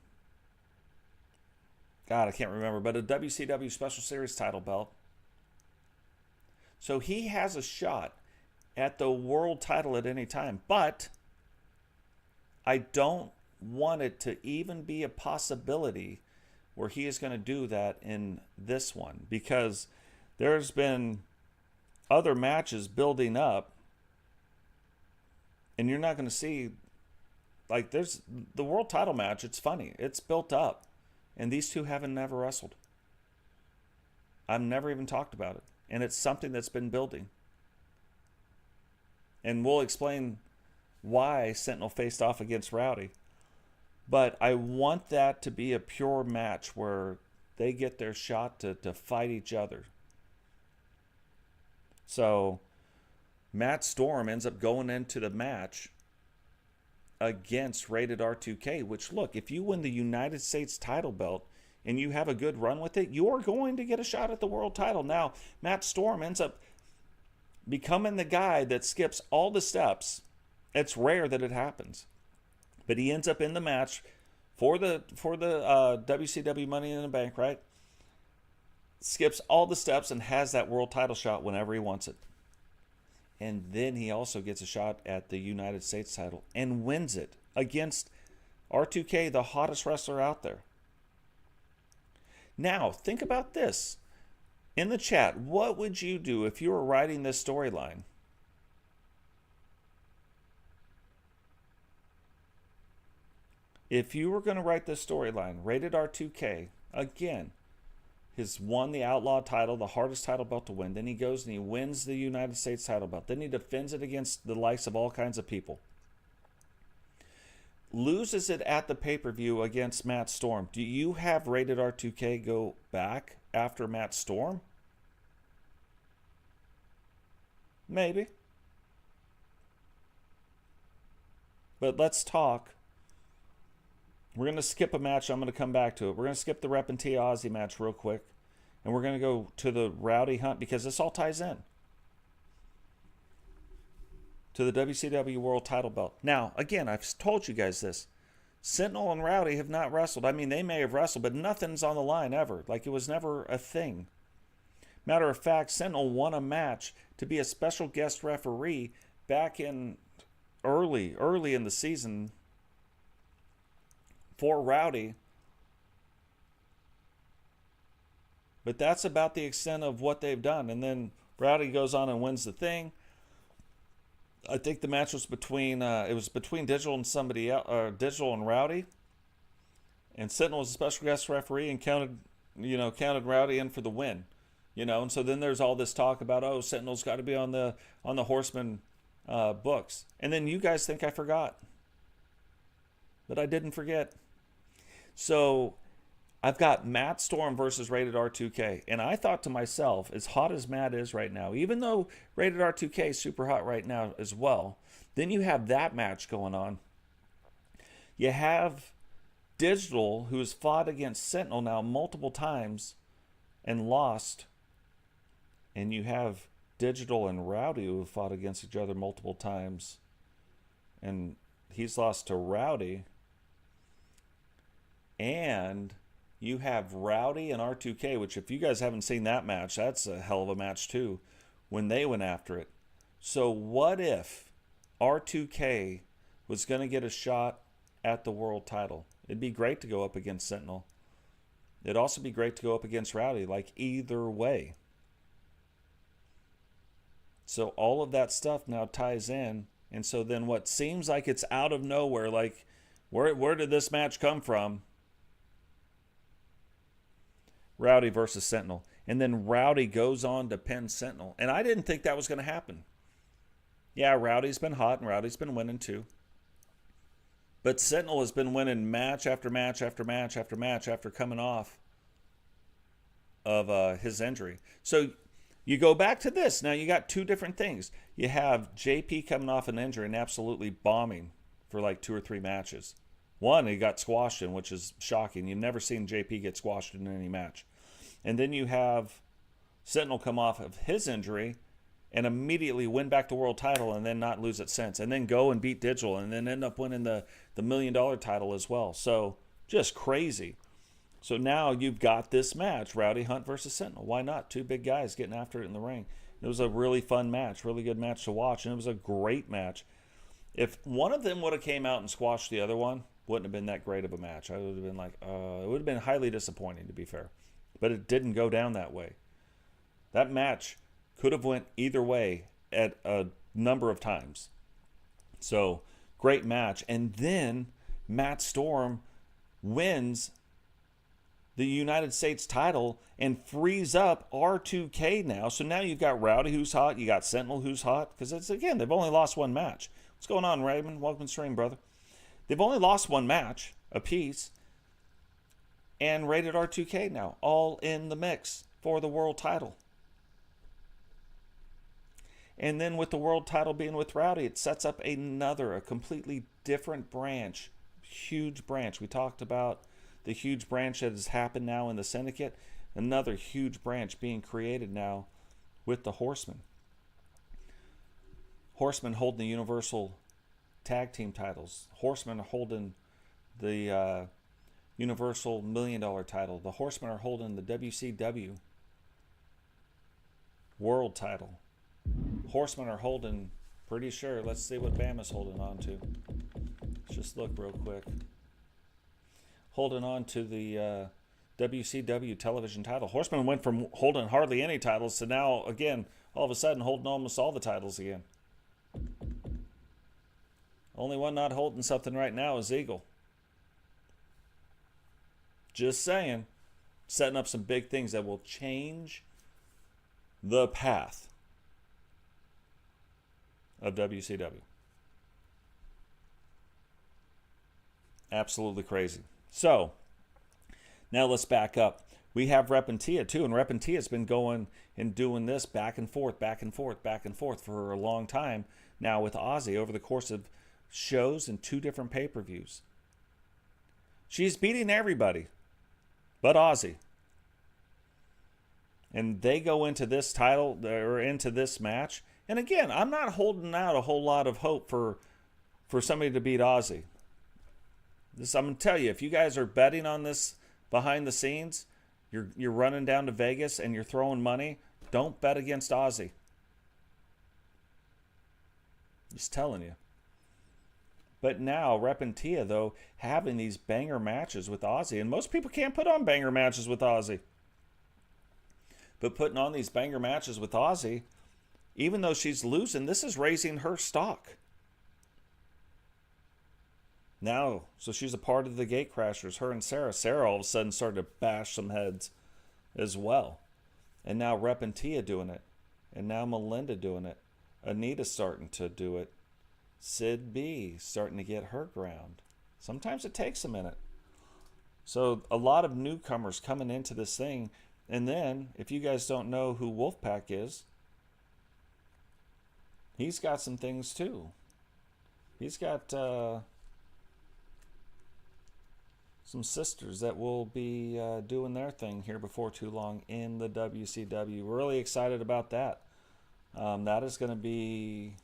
I can't remember, but a WCW Special Series title belt. So he has a shot at the world title at any time. But I don't want it to even be a possibility where he is going to do that in this one, because there's been other matches building up, and you're not going to see, like, there's the world title match. It's funny, it's built up, and these 2 haven't never wrestled. I've never even talked about it, and it's something that's been building, and we'll explain why Sentinel faced off against Rowdy. But I want that to be a pure match where they get their shot to fight each other. So Matt Storm ends up going into the match against Rated R2K, which, look, if you win the United States title belt and you have a good run with it, you're going to get a shot at the world title. Now, Matt Storm ends up becoming the guy that skips all the steps. It's rare that it happens, but he ends up in the match for the WCW Money in the Bank, right? Skips all the steps and has that world title shot whenever he wants it. And then he also gets a shot at the United States title and wins it against R2K, the hottest wrestler out there. Now, think about this. In the chat, what would you do if you were writing this storyline? If you were going to write this storyline, Rated R2K, again, has won the Outlaw title, the hardest title belt to win. Then he goes and he wins the United States title belt. Then he defends it against the likes of all kinds of people. Loses it at the pay-per-view against Matt Storm. Do you have Rated R2K go back after Matt Storm? Maybe. But let's talk. We're going to skip a match. I'm going to come back to it. We're going to skip the Rep and Tia Ozzy match real quick. And we're going to go to the Rowdy Hunt because this all ties in to the WCW World Title Belt. Now, again, I've told you guys this. Sentinel and Rowdy have not wrestled. I mean, they may have wrestled, but nothing's on the line ever. Like, it was never a thing. Matter of fact, Sentinel won a match to be a special guest referee back in early in the season for Rowdy. But that's about the extent of what they've done. And then Rowdy goes on and wins the thing. I think the match was between Digital and somebody else, Digital and Rowdy. And Sentinel was a special guest referee and counted Rowdy in for the win. And so then there's all this talk about, Sentinel's got to be on the Horseman books. And then you guys think I forgot. But I didn't forget. So I've got Matt Storm versus Rated R2K. And I thought to myself, as hot as Matt is right now, even though Rated R2K is super hot right now as well, then you have that match going on. You have Digital, who has fought against Sentinel now multiple times and lost. And you have Digital and Rowdy, who have fought against each other multiple times. And he's lost to Rowdy. And you have Rowdy and R2K, which if you guys haven't seen that match, that's a hell of a match too, when they went after it. So what if R2K was going to get a shot at the world title? It'd be great to go up against Sentinel. It'd also be great to go up against Rowdy, like either way. So all of that stuff now ties in. And so then what seems like it's out of nowhere, like where did this match come from? Rowdy versus Sentinel. And then Rowdy goes on to pin Sentinel. And I didn't think that was going to happen. Yeah, Rowdy's been hot and Rowdy's been winning too. But Sentinel has been winning match after match after match after match after coming off of his injury. So you go back to this. Now you got two different things. You have JP coming off an injury and absolutely bombing for like 2 or 3 matches. One, he got squashed in, which is shocking. You've never seen JP get squashed in any match. And then you have Sentinel come off of his injury and immediately win back the world title and then not lose it since. And then go and beat Digital and then end up winning the $1 million title as well. So just crazy. So now you've got this match, Rowdy Hunt versus Sentinel. Why not? 2 big guys getting after it in the ring. It was a really fun match, really good match to watch. And it was a great match. If one of them would have came out and squashed the other one, wouldn't have been that great of a match. I would have been like, it would have been highly disappointing, to be fair. But it didn't go down that way. That match could have went either way at a number of times. So, great match. And then Matt Storm wins the United States title and frees up R2K now. So now you've got Rowdy who's hot. You got Sentinel who's hot. Because it's, again, they've only lost one match. What's going on, Raymond? Welcome to the stream, brother. They've only lost one match apiece. And Rated R2K now, all in the mix for the world title. And then with the world title being with Rowdy, it sets up a completely different branch, huge branch. We talked about the huge branch that has happened now in the syndicate. Another huge branch being created now with the Horsemen. Horsemen holding the Universal Tag Team titles. Horsemen are holding the Universal $1 Million title. The Horsemen are holding the WCW World title. Horsemen are holding, pretty sure, let's see what Bama's holding on to. Let's just look real quick. Holding on to the WCW television title. Horsemen went from holding hardly any titles to now, again, all of a sudden holding almost all the titles again. Only one not holding something right now is Eagle. Just saying. Setting up some big things that will change the path of WCW. Absolutely crazy. So, now let's back up. We have Rep and Tia too, and Rep and Tia has been going and doing this back and forth for a long time now with Ozzy over the course of shows and 2 different pay-per-views. She's beating everybody but Ozzy. And they go into this title, or into this match. And again, I'm not holding out a whole lot of hope for somebody to beat Ozzy. I'm going to tell you, if you guys are betting on this behind the scenes, you're running down to Vegas and you're throwing money, don't bet against Ozzy. Just telling you. But now, Rep and Tia, though, having these banger matches with Ozzy, and most people can't put on banger matches with Ozzy. But putting on these banger matches with Ozzy, even though she's losing, this is raising her stock. Now, so she's a part of the Gatecrashers, her and Sarah. Sarah all of a sudden started to bash some heads as well. And now Rep and Tia doing it. And now Melinda doing it. Anita's starting to do it. Sid B starting to get her ground. Sometimes it takes a minute. So a lot of newcomers coming into this thing. And then, if you guys don't know who Wolfpack is, he's got some things too. He's got some sisters that will be doing their thing here before too long in the WCW. We're really excited about that. That is going to be...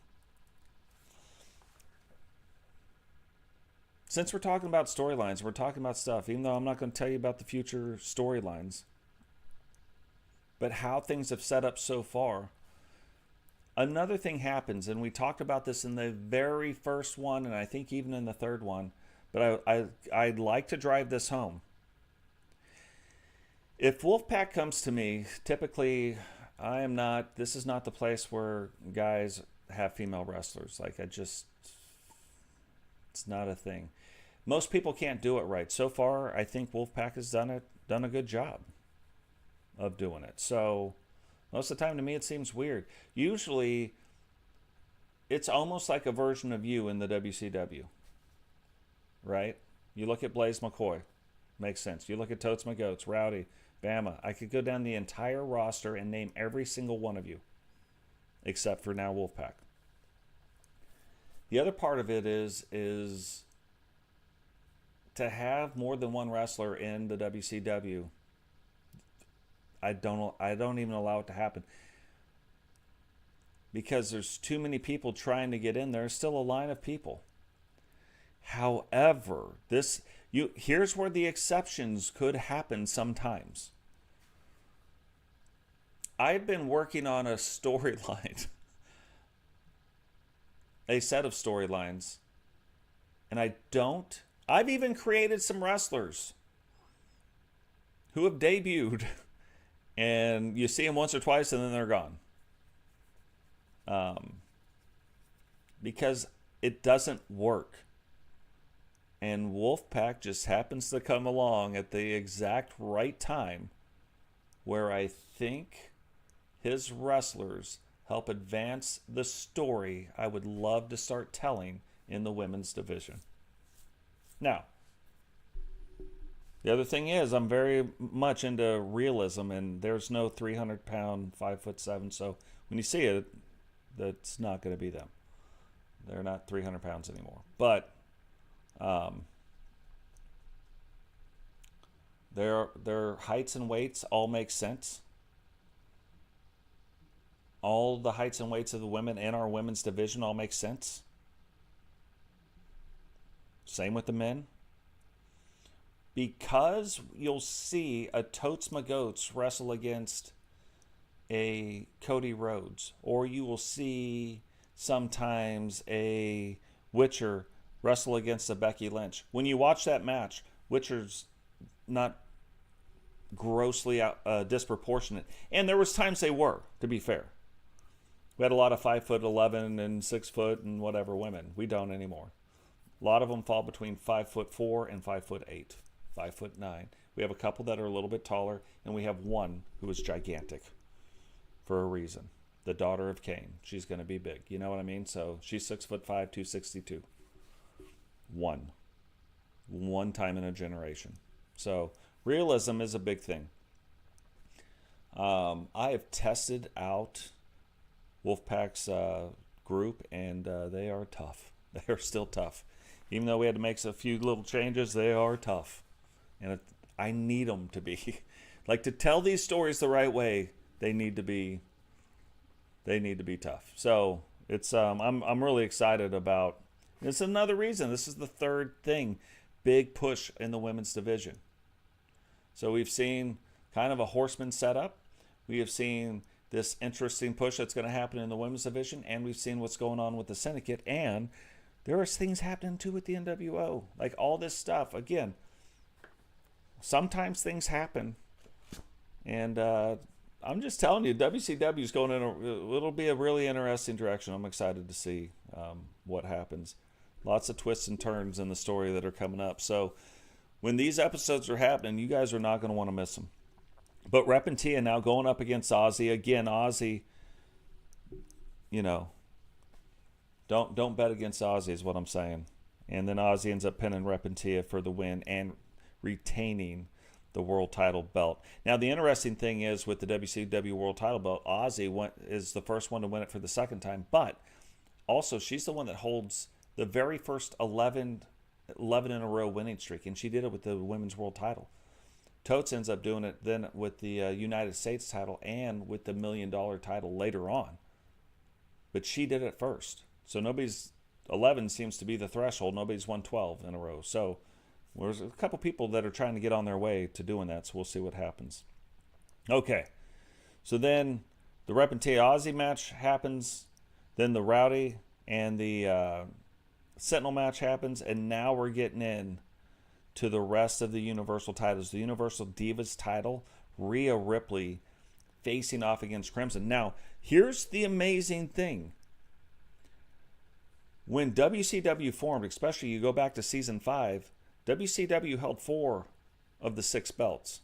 Since we're talking about storylines, we're talking about stuff, even though I'm not going to tell you about the future storylines, but how things have set up so far. Another thing happens, and we talked about this in the very first one, and I think even in the third one, but I'd like to drive this home. If Wolfpack comes to me, typically this is not the place where guys have female wrestlers. It's not a thing. Most people can't do it right. So far, I think Wolfpack has done a good job of doing it. So most of the time, to me, it seems weird. Usually, it's almost like a version of you in the WCW, right? You look at Blaze McCoy, makes sense. You look at Totes My Goats, Rowdy, Bama. I could go down the entire roster and name every single one of you, except for now Wolfpack. The other part of it is to have more than one wrestler in the WCW. I don't even allow it to happen because there's too many people trying to get in. There's still a line of people. However, here's where the exceptions could happen sometimes. I've been working on a storyline, a set of storylines, and I've even created some wrestlers who have debuted, and you see them once or twice and then they're gone. Because it doesn't work. And Wolfpack just happens to come along at the exact right time where I think his wrestlers help advance the story I would love to start telling in the women's division. Now, the other thing is I'm very much into realism, and there's no 300-pound, 5'7", so when you see it, That's not going to be them. They're not 300 pounds anymore. But their heights and weights all make sense. All the heights and weights of the women in our women's division all make sense. Same with the men. Because you'll see a Totes Magoats wrestle against a Cody Rhodes, or you will see sometimes a Witcher wrestle against a Becky Lynch. When you watch that match, Witcher's not grossly disproportionate, and there was times they were, to be fair. We had a lot of 5'11" and 6 foot and whatever women. We don't anymore. A lot of them fall between 5'4" and 5'8", 5'9". We have a couple that are a little bit taller, and we have one who is gigantic for a reason. The daughter of Cain. She's going to be big. You know what I mean? So she's 6'5", 262. One time in a generation. So realism is a big thing. I have tested out Wolfpack's group, and they are tough. They are still tough. Even though we had to make a few little changes, they are tough. And I need them to be. Like, to tell these stories the right way, they need to be tough. So it's I'm really excited about. It's another reason. This is the third thing, big push in the women's division. So we've seen kind of a horseman setup. We have seen this interesting push that's going to happen in the women's division, and we've seen what's going on with the syndicate, and there are things happening too with the NWO. Like all this stuff. Again, sometimes things happen, and I'm just telling you, WCW is going in it'll be a really interesting direction. I'm excited to see what happens. Lots of twists and turns in the story that are coming up. So when these episodes are happening, you guys are not going to want to miss them. But Rep and Tia now going up against Ozzy. Again, Ozzy, you know, don't bet against Ozzy is what I'm saying. And then Ozzy ends up pinning Rep and Tia for the win and retaining the world title belt. Now, the interesting thing is with the WCW world title belt, Ozzy is the first one to win it for the second time. But also, she's the one that holds the very first 11 in a row winning streak. And she did it with the women's world title. Totes ends up doing it then with the United States title and with the $1 million title later on. But she did it first. So 11 seems to be the threshold. Nobody's won 12 in a row. So there's a couple people that are trying to get on their way to doing that. So we'll see what happens. Okay. So then the Rep and Tia Ozzy match happens. Then the Rowdy and the Sentinel match happens. And now we're getting in to the rest of the Universal titles. The Universal Divas title, Rhea Ripley facing off against Crimson. Now, here's the amazing thing. When WCW formed, especially you go back to season 5, WCW held 4 of the 6 belts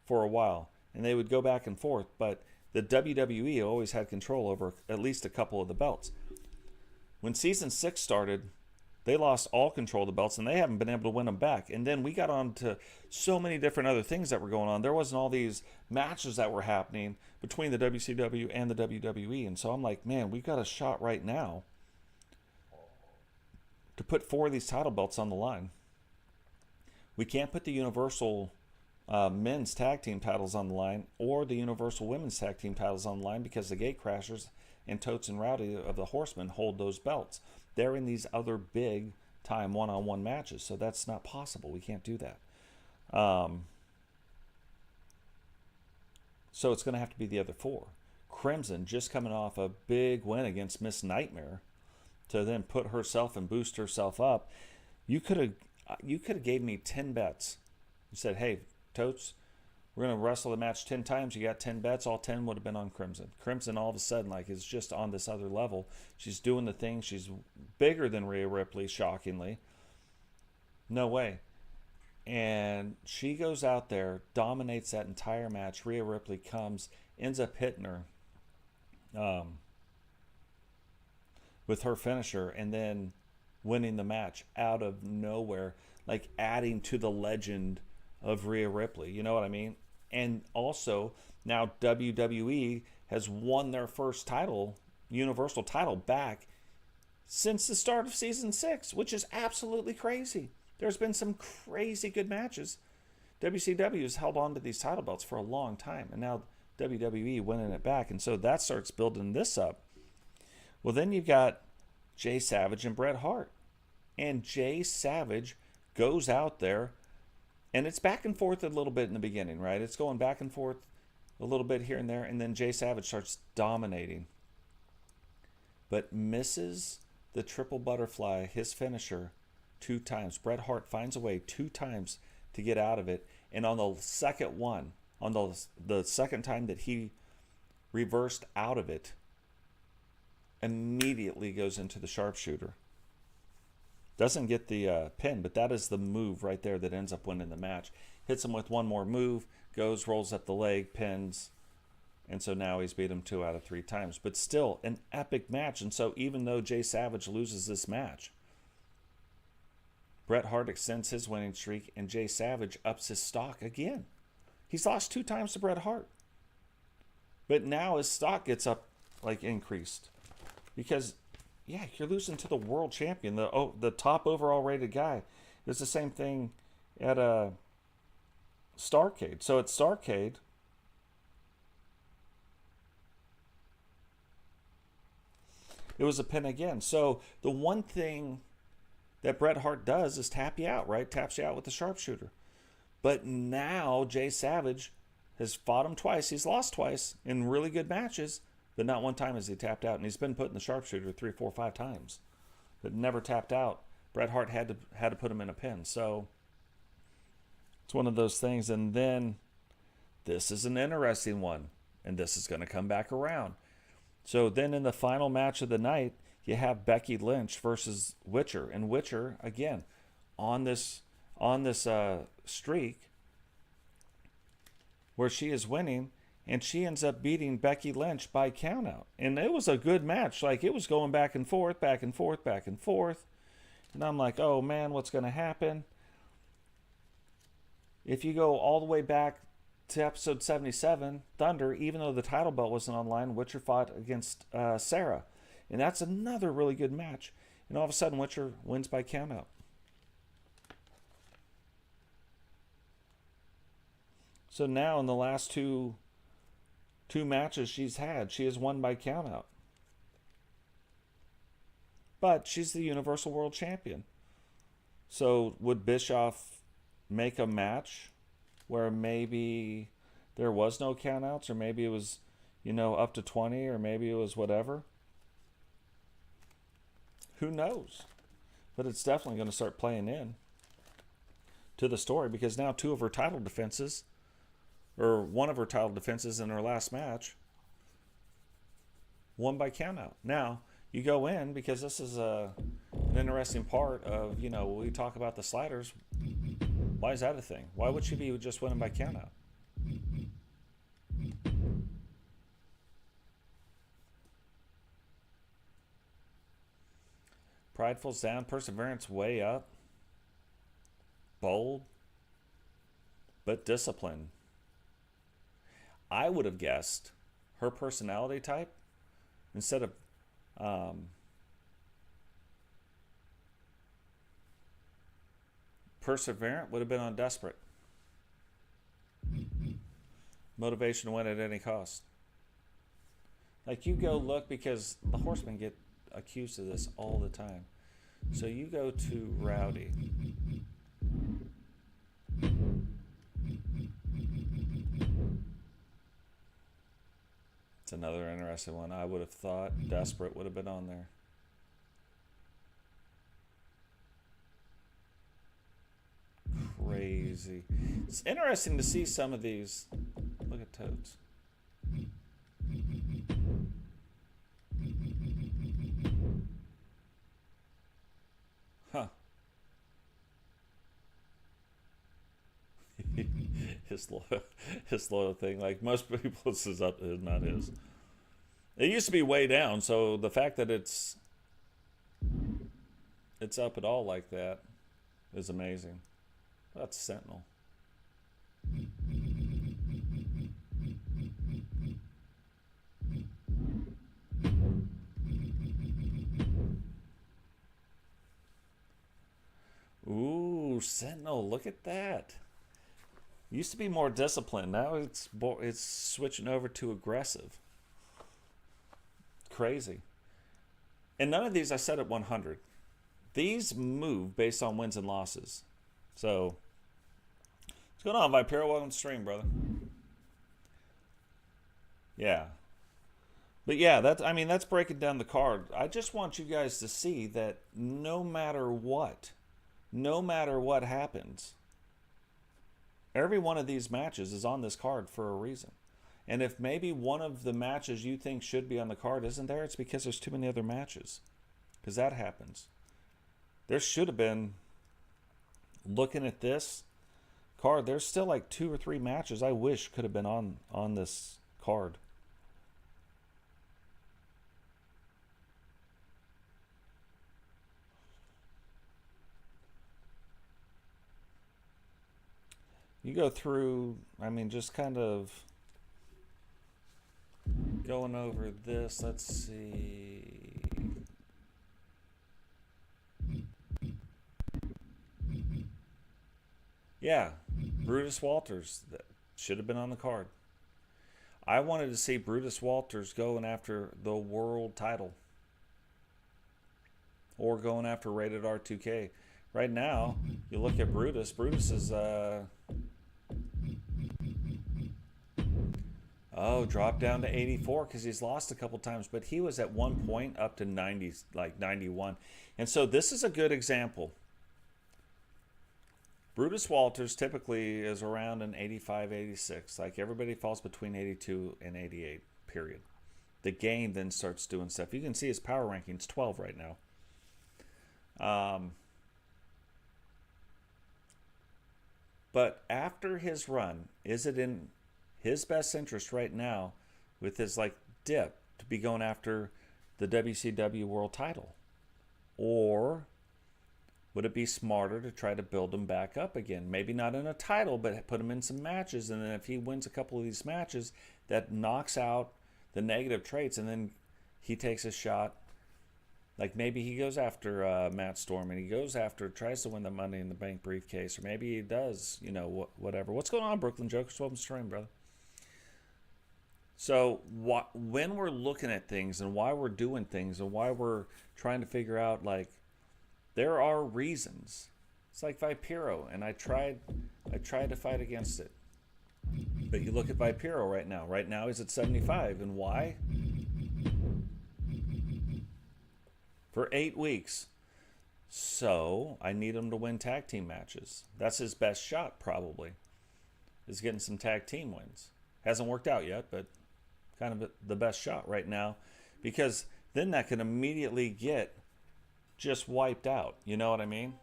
for a while. And they would go back and forth. But the WWE always had control over at least a couple of the belts. When season 6 started, they lost all control of the belts, and they haven't been able to win them back. And then we got on to so many different other things that were going on. There wasn't all these matches that were happening between the WCW and the WWE. And so I'm like, man, we've got a shot right now to put 4 of these title belts on the line. We can't put the Universal men's tag team titles on the line or the Universal women's tag team titles on the line because the Gatecrashers and Totes and Rowdy of the Horsemen hold those belts. They're in these other big time one-on-one matches, so that's not possible. We can't do that. So it's going to have to be the other 4. Crimson just coming off a big win against Miss Nightmare to then put herself and boost herself up. You could have gave me 10 bets. You said, hey, Totes, we're going to wrestle the match 10 times. You got 10 bets. All 10 would have been on Crimson. Crimson all of a sudden is just on this other level. She's doing the thing. She's bigger than Rhea Ripley, shockingly. No way. And she goes out there, dominates that entire match. Rhea Ripley comes, ends up hitting her with her finisher, and then winning the match out of nowhere, like adding to the legend of Rhea Ripley. You know what I mean? And also, now WWE has won their first title Universal title back since the start of season 6, which is absolutely crazy. There's been some crazy good matches. WCW has held on to these title belts for a long time, and now WWE winning it back, and so that starts building this up. Well, then you've got Jay Savage and Bret Hart, and Jay Savage goes out there, and it's back and forth a little bit in the beginning, right? It's going back and forth a little bit here and there, and then Jay Savage starts dominating, but misses the triple butterfly, his finisher, 2 times. Bret Hart finds a way 2 times to get out of it, and on the second one, on the second time that he reversed out of it, immediately goes into the sharpshooter. Doesn't get the pin, but that is the move right there that ends up winning the match. Hits him with one more move, goes, rolls up the leg, pins, and so now he's beat him 2 out of 3 times. But still, an epic match. And so even though Jay Savage loses this match, Bret Hart extends his winning streak, and Jay Savage ups his stock again. He's lost 2 times to Bret Hart. But now his stock gets up, like, increased. Because, yeah, you're losing to the world champion, the top overall rated guy. It's the same thing at Starrcade. So at Starrcade, it was a pin again. So the one thing that Bret Hart does is tap you out, right? Taps you out with the sharpshooter. But now Jay Savage has fought him twice. He's lost twice in really good matches, but not one time has he tapped out. And he's been put in the sharpshooter 3, 4, 5 times, but never tapped out. Bret Hart had to put him in a pin. So it's one of those things. And then this is an interesting one, and this is going to come back around. So then in the final match of the night, you have Becky Lynch versus Witcher. And Witcher, again, on this streak where she is winning, and she ends up beating Becky Lynch by countout. And it was a good match. Like, it was going back and forth, back and forth, back and forth. And I'm like, oh man, what's going to happen? If you go all the way back to episode 77, Thunder, even though the title belt wasn't online, Witcher fought against Sarah. And that's another really good match. And all of a sudden, Witcher wins by countout. So now in the last two matches she's had, she has won by countout. But she's the Universal World Champion. So would Bischoff make a match where maybe there was no countouts, or maybe it was, up to 20, or maybe it was whatever? Who knows? But it's definitely going to start playing in to the story, because now 2 of her title defenses, or one of her title defenses in her last match, won by countout. Now, you go in, because this is an interesting part of, we talk about the sliders. Why is that a thing? Why would she be just winning by countout? Prideful's down, Perseverance way up. Bold, but disciplined. I would have guessed her personality type, instead of Perseverant, would have been on Desperate. Motivation to win at any cost. Like, you go look, because the Horsemen get accused of this all the time. So you go to Rowdy. It's another interesting one. I would have thought Desperate would have been on there. Crazy. It's interesting to see some of these. Look at Toads. Huh. his loyal thing. Like most people, this is up, not his. It used to be way down, so the fact that it's up at all like that is amazing. That's Sentinel. Sentinel, look at that. Used to be more disciplined. Now it's switching over to aggressive. Crazy. And none of these I set at 100. These move based on wins and losses. So, what's going on, Vipero? Welcome to stream, brother. Yeah. But yeah, that's breaking down the card. I just want you guys to see that no matter what happens, every one of these matches is on this card for a reason. And if maybe one of the matches you think should be on the card isn't there, it's because there's too many other matches. Because that happens. There should have been, looking at this card, there's still like 2 or 3 matches I wish could have been on this card. You go through, just kind of going over this. Let's see. Yeah, Brutus Walters, that should have been on the card. I wanted to see Brutus Walters going after the world title or going after Rated R 2K. Right now, you look at Brutus. Brutus is dropped down to 84 because he's lost a couple times, but he was at one point up to 90, like 91. And so this is a good example. Brutus Walters typically is around an 85, 86. Like everybody falls between 82 and 88, period. The game then starts doing stuff. You can see his power ranking's 12 right now. But after his run, is it in his best interest right now with his dip to be going after the WCW world title? Or would it be smarter to try to build him back up again? Maybe not in a title, but put him in some matches. And then if he wins a couple of these matches, that knocks out the negative traits. And then he takes a shot. Like maybe he goes after Matt Storm and he tries to win the Money in the Bank briefcase. Or maybe he does, whatever. What's going on, Brooklyn Jokers? Welcome to stream, brother. So when we're looking at things and why we're doing things and why we're trying to figure out, there are reasons. It's like Vipero, and I tried to fight against it. But you look at Vipero right now. Right now he's at 75. And why? For 8 weeks. So I need him to win tag team matches. That's his best shot, probably, is getting some tag team wins. Hasn't worked out yet, but kind of the best shot right now. Because then that can immediately get just wiped out. You know what I mean?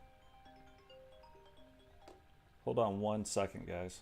Hold on 1 second, guys.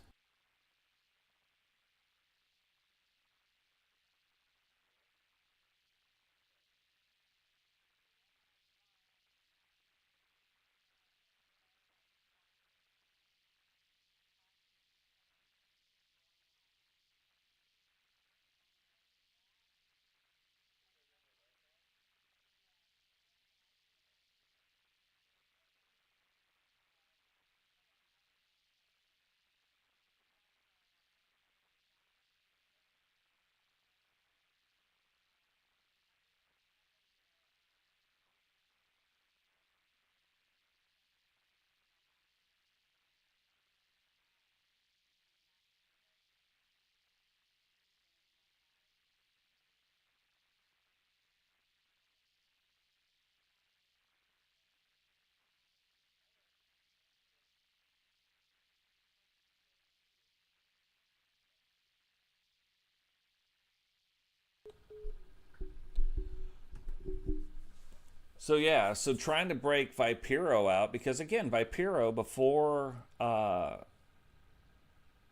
So yeah, so trying to break Vipero out, because again, Vipero, before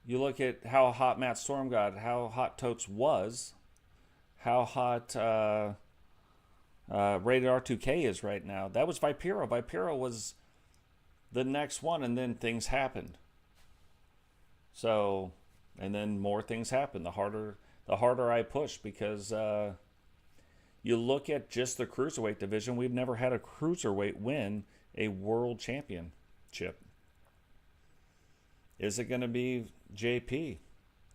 you look at how hot Matt Storm got, how hot Totes was, how hot Rated R2K is right now. That was Vipero. Vipero was the next one, and then things happened. So, and then more things happened. The harder I pushed, because you look at just the cruiserweight division. We've never had a cruiserweight win a world championship. Is it going to be JP?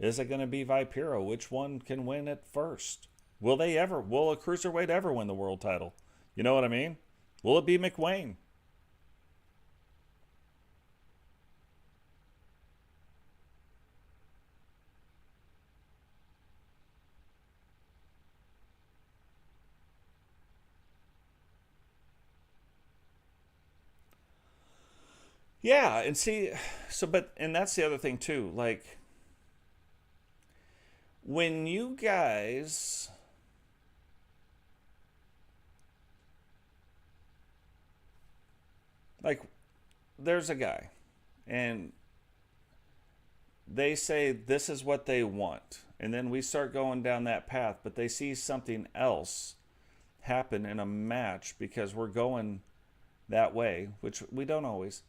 Is it going to be Vipiro? Which one can win it first? Will a cruiserweight ever win the world title? You know what I mean? Will it be McWayne? Yeah, and see, and that's the other thing too. Like, when you guys, like, there's a guy, and they say this is what they want, and then we start going down that path, but they see something else happen in a match because we're going that way, which we don't always.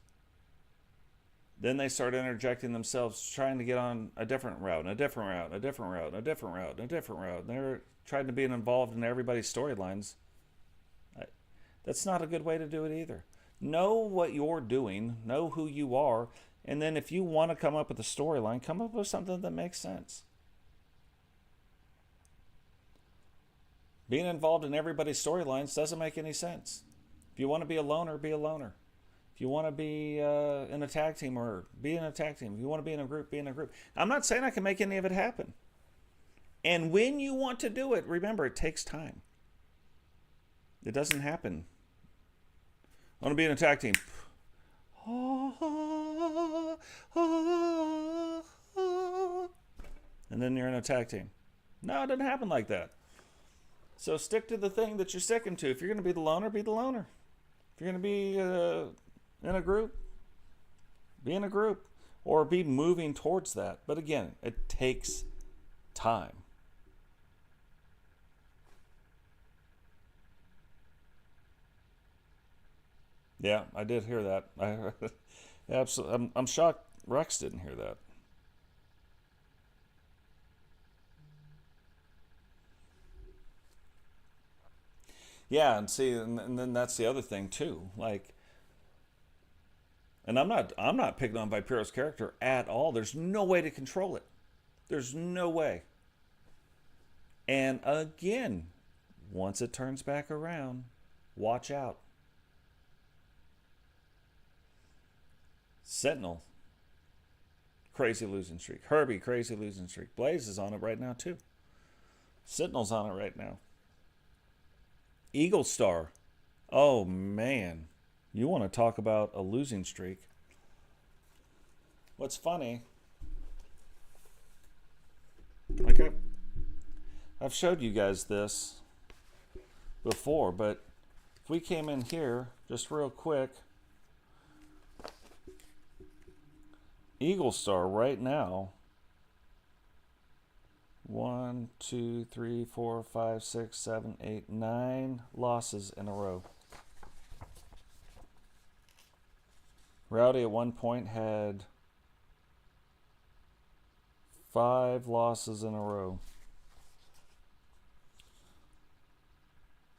Then they start interjecting themselves, trying to get on a different route, and a different route, and a different route, and a different route, and a different route. And they're trying to be involved in everybody's storylines. That's not a good way to do it either. Know what you're doing, know who you are, and then if you want to come up with a storyline, come up with something that makes sense. Being involved in everybody's storylines doesn't make any sense. If you want to be a loner, be a loner. If you want to be in a tag team, or be in a tag team. If you want to be in a group, be in a group. I'm not saying I can make any of it happen. And when you want to do it, remember, it takes time. It doesn't happen. I want to be in a tag team. And then you're in a tag team. No, it doesn't happen like that. So stick to the thing that you're sticking to. If you're going to be the loner, be the loner. If you're going to be in a group, be in a group, or be moving towards that. But again, it takes time. Yeah, I did hear that. Absolutely, I'm shocked Rex didn't hear that. Yeah, and see, and then that's the other thing too. Like, and I'm not picking on Vipero's character at all. There's no way to control it. There's no way. And again, once it turns back around, watch out. Sentinel, crazy losing streak. Herbie, crazy losing streak. Blaze is on it right now too. Sentinel's on it right now. Eagle Star. Oh man, you want to talk about a losing streak? What's funny? Like I've showed you guys this before, but if we came in here just real quick, Eagle Star right now. 1, 2, 3, 4, 5, 6, 7, 8, 9 losses in a row. Rowdy at one point had 5 losses in a row.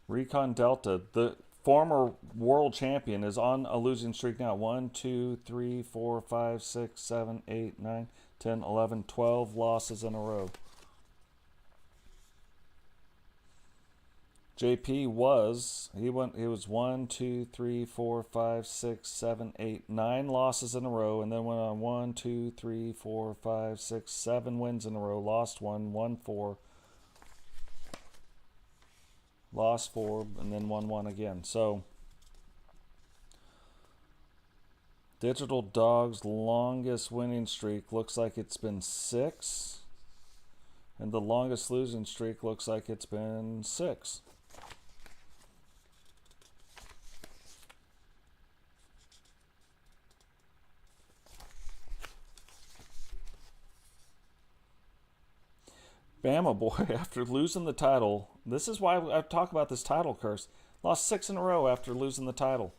Recon Delta, the former world champion, is on a losing streak now. 1, 2, 3, 4, 5, 6, 7, 8, 9, 10, 11, 12 losses in a row. JP was 1, 2, 3, 4, 5, 6, 7, 8, 9 losses in a row, and then went on 1, 2, 3, 4, 5, 6, 7 wins in a row. Lost 1, won 4, lost 4, and then won 1 again. So Digital Dog's longest winning streak looks like it's been 6, and the longest losing streak looks like it's been 6. Bama Boy, after losing the title, this is why I talk about this title curse, lost 6 in a row after losing the title.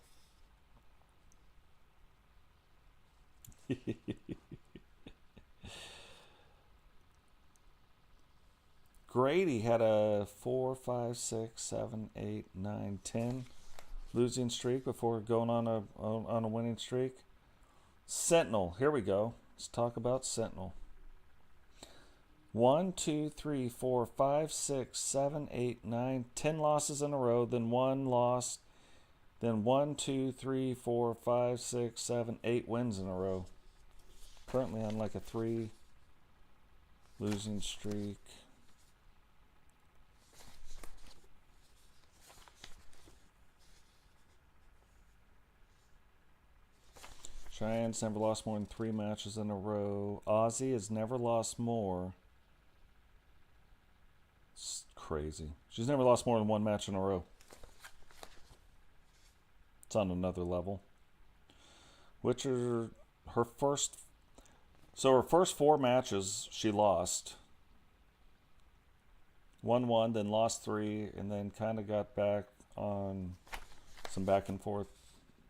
Grady had a 4, 5, 6, 7, 8, 9, 10 losing streak before going on a winning streak. Sentinel, here we go. Let's talk about Sentinel. 1, 2, 3, 4, 5, 6, 7, 8, 9, 10 losses in a row, then 1 loss, then 1, 2, 3, 4, 5, 6, 7, 8 wins in a row. Currently on like a 3 losing streak. Cheyenne's never lost more than 3 matches in a row. Ozzy has never lost more. It's crazy. She's never lost more than 1 match in a row. It's on another level. Which are her first... So her first 4 matches she lost. Won 1, then lost 3, and then kind of got back on some back and forth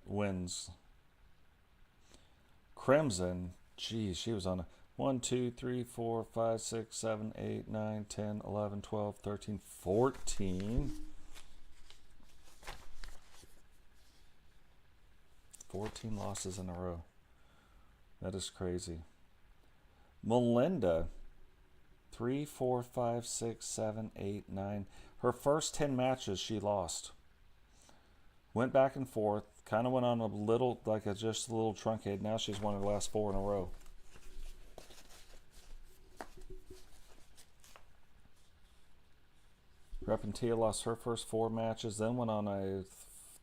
wins. Crimson, geez, she was on a 1, 2, 3, 4, 5, 6, 7, 8, 9, 10, 11, 12, 13, 14. 14 losses in a row. That is crazy. Melinda, 3, 4, 5, 6, 7, 8, 9. Her first 10 matches she lost. Went back and forth. Kind of went on a little, just a little truncated. Now she's won her last 4 in a row. Repentia lost her first 4 matches, then went on a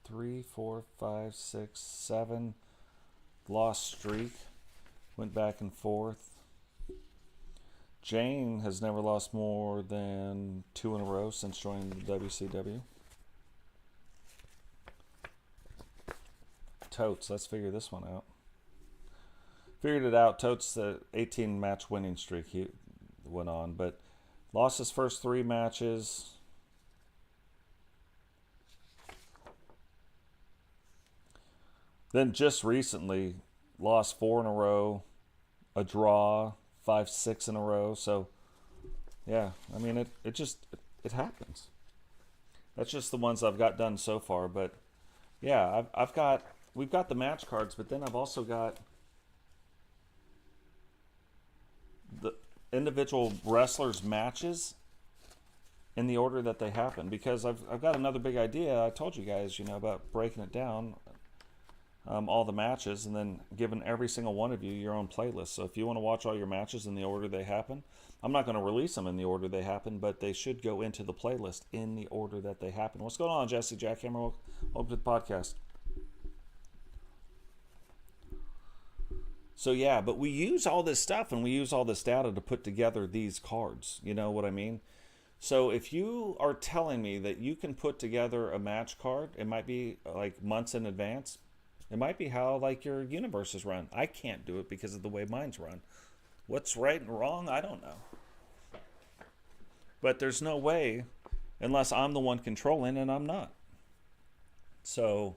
3, 4, 5, 6, 7 loss streak. Went back and forth. Jane has never lost more than 2 in a row since joining the WCW. Totes, let's figure this one out. Figured it out. Totes, the 18 match winning streak he went on, but lost his first 3 matches. Then just recently lost 4 in a row, a draw, 5, 6 in a row. So yeah, I mean it happens. That's just the ones I've got done so far, but yeah, we've got the match cards, but then I've also got the individual wrestlers' matches in the order that they happen, because I've got another big idea. I told you guys, about breaking it down, all the matches, and then giving every single one of you your own playlist. So if you want to watch all your matches in the order they happen, I'm not going to release them in the order they happen, but they should go into the playlist in the order that they happen. What's going on, Jesse Jackhammer? Welcome to the podcast. So yeah, but we use all this stuff and we use all this data to put together these cards. You know what I mean? So if you are telling me that you can put together a match card, it might be like months in advance. It might be how like your universe is run. I can't do it because of the way mine's run. What's right and wrong, I don't know. But there's no way unless I'm the one controlling, and I'm not. So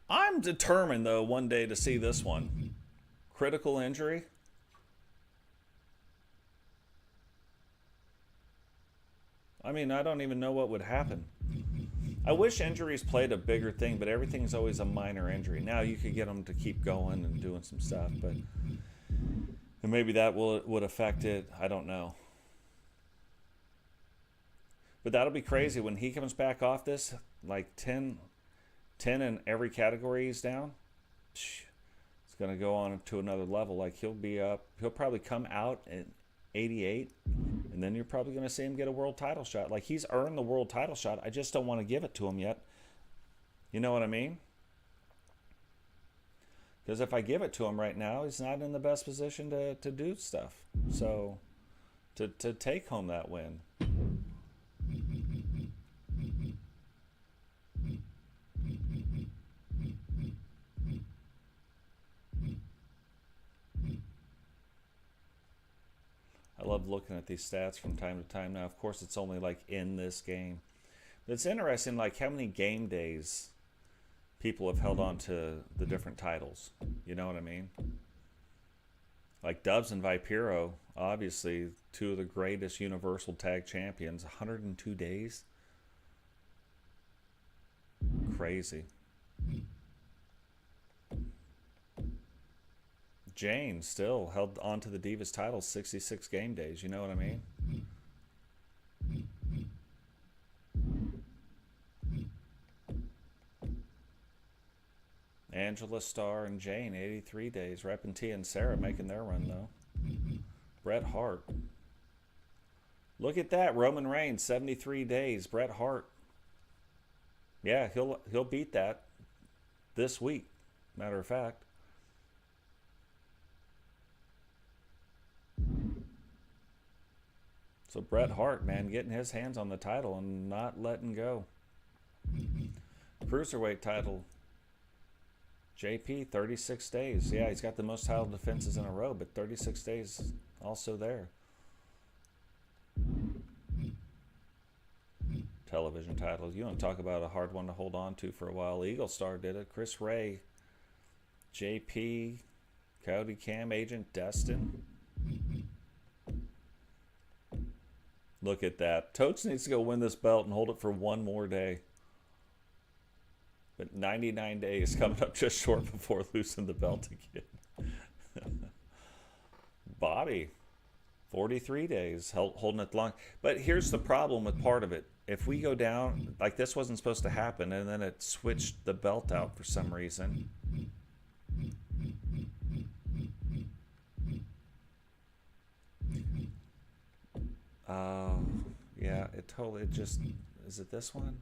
I'm determined though one day to see this one. Critical injury. I mean, I don't even know what would happen. I wish injuries played a bigger thing, but everything's always a minor injury. Now you could get them to keep going and doing some stuff, but and maybe that would affect it. I don't know. But that'll be crazy when he comes back off this, like 10 in every category he's down. It's going to go on to another level. Like he'll probably come out at 88, and then you're probably going to see him get a world title shot. Like he's earned the world title shot. I just don't want to give it to him yet. You know what I mean? Because if I give it to him right now, he's not in the best position to do stuff. So to take home that win. I love looking at these stats from time to time. Now, of course, it's only like in this game. But it's interesting, like how many game days people have held on to the different titles. You know what I mean? Like Dubs and Vipiro, obviously, 2 of the greatest Universal Tag Champions. 102 days. Crazy. Jane still held on to the Divas title 66 game days. You know what I mean? Angela Starr and Jane, 83 days. Rep and Tia and Sarah making their run, though. Bret Hart. Look at that. Roman Reigns, 73 days. Bret Hart. Yeah, he'll beat that this week, matter of fact. So Bret Hart, man, getting his hands on the title and not letting go. Cruiserweight title. JP, 36 days. Yeah, he's got the most title defenses in a row, but 36 days also there. Television titles. You want to talk about a hard one to hold on to for a while. Eagle Star did it. Chris Ray, JP, Cody Cam, Agent Destin. Look at that. Totes needs to go win this belt and hold it for one more day. But 99 days coming up just short before losing the belt again. Bobby, 43 days, holding it long. But here's the problem with part of it. If we go down, like this wasn't supposed to happen, and then it switched the belt out for some reason. Yeah, it just, is it this one?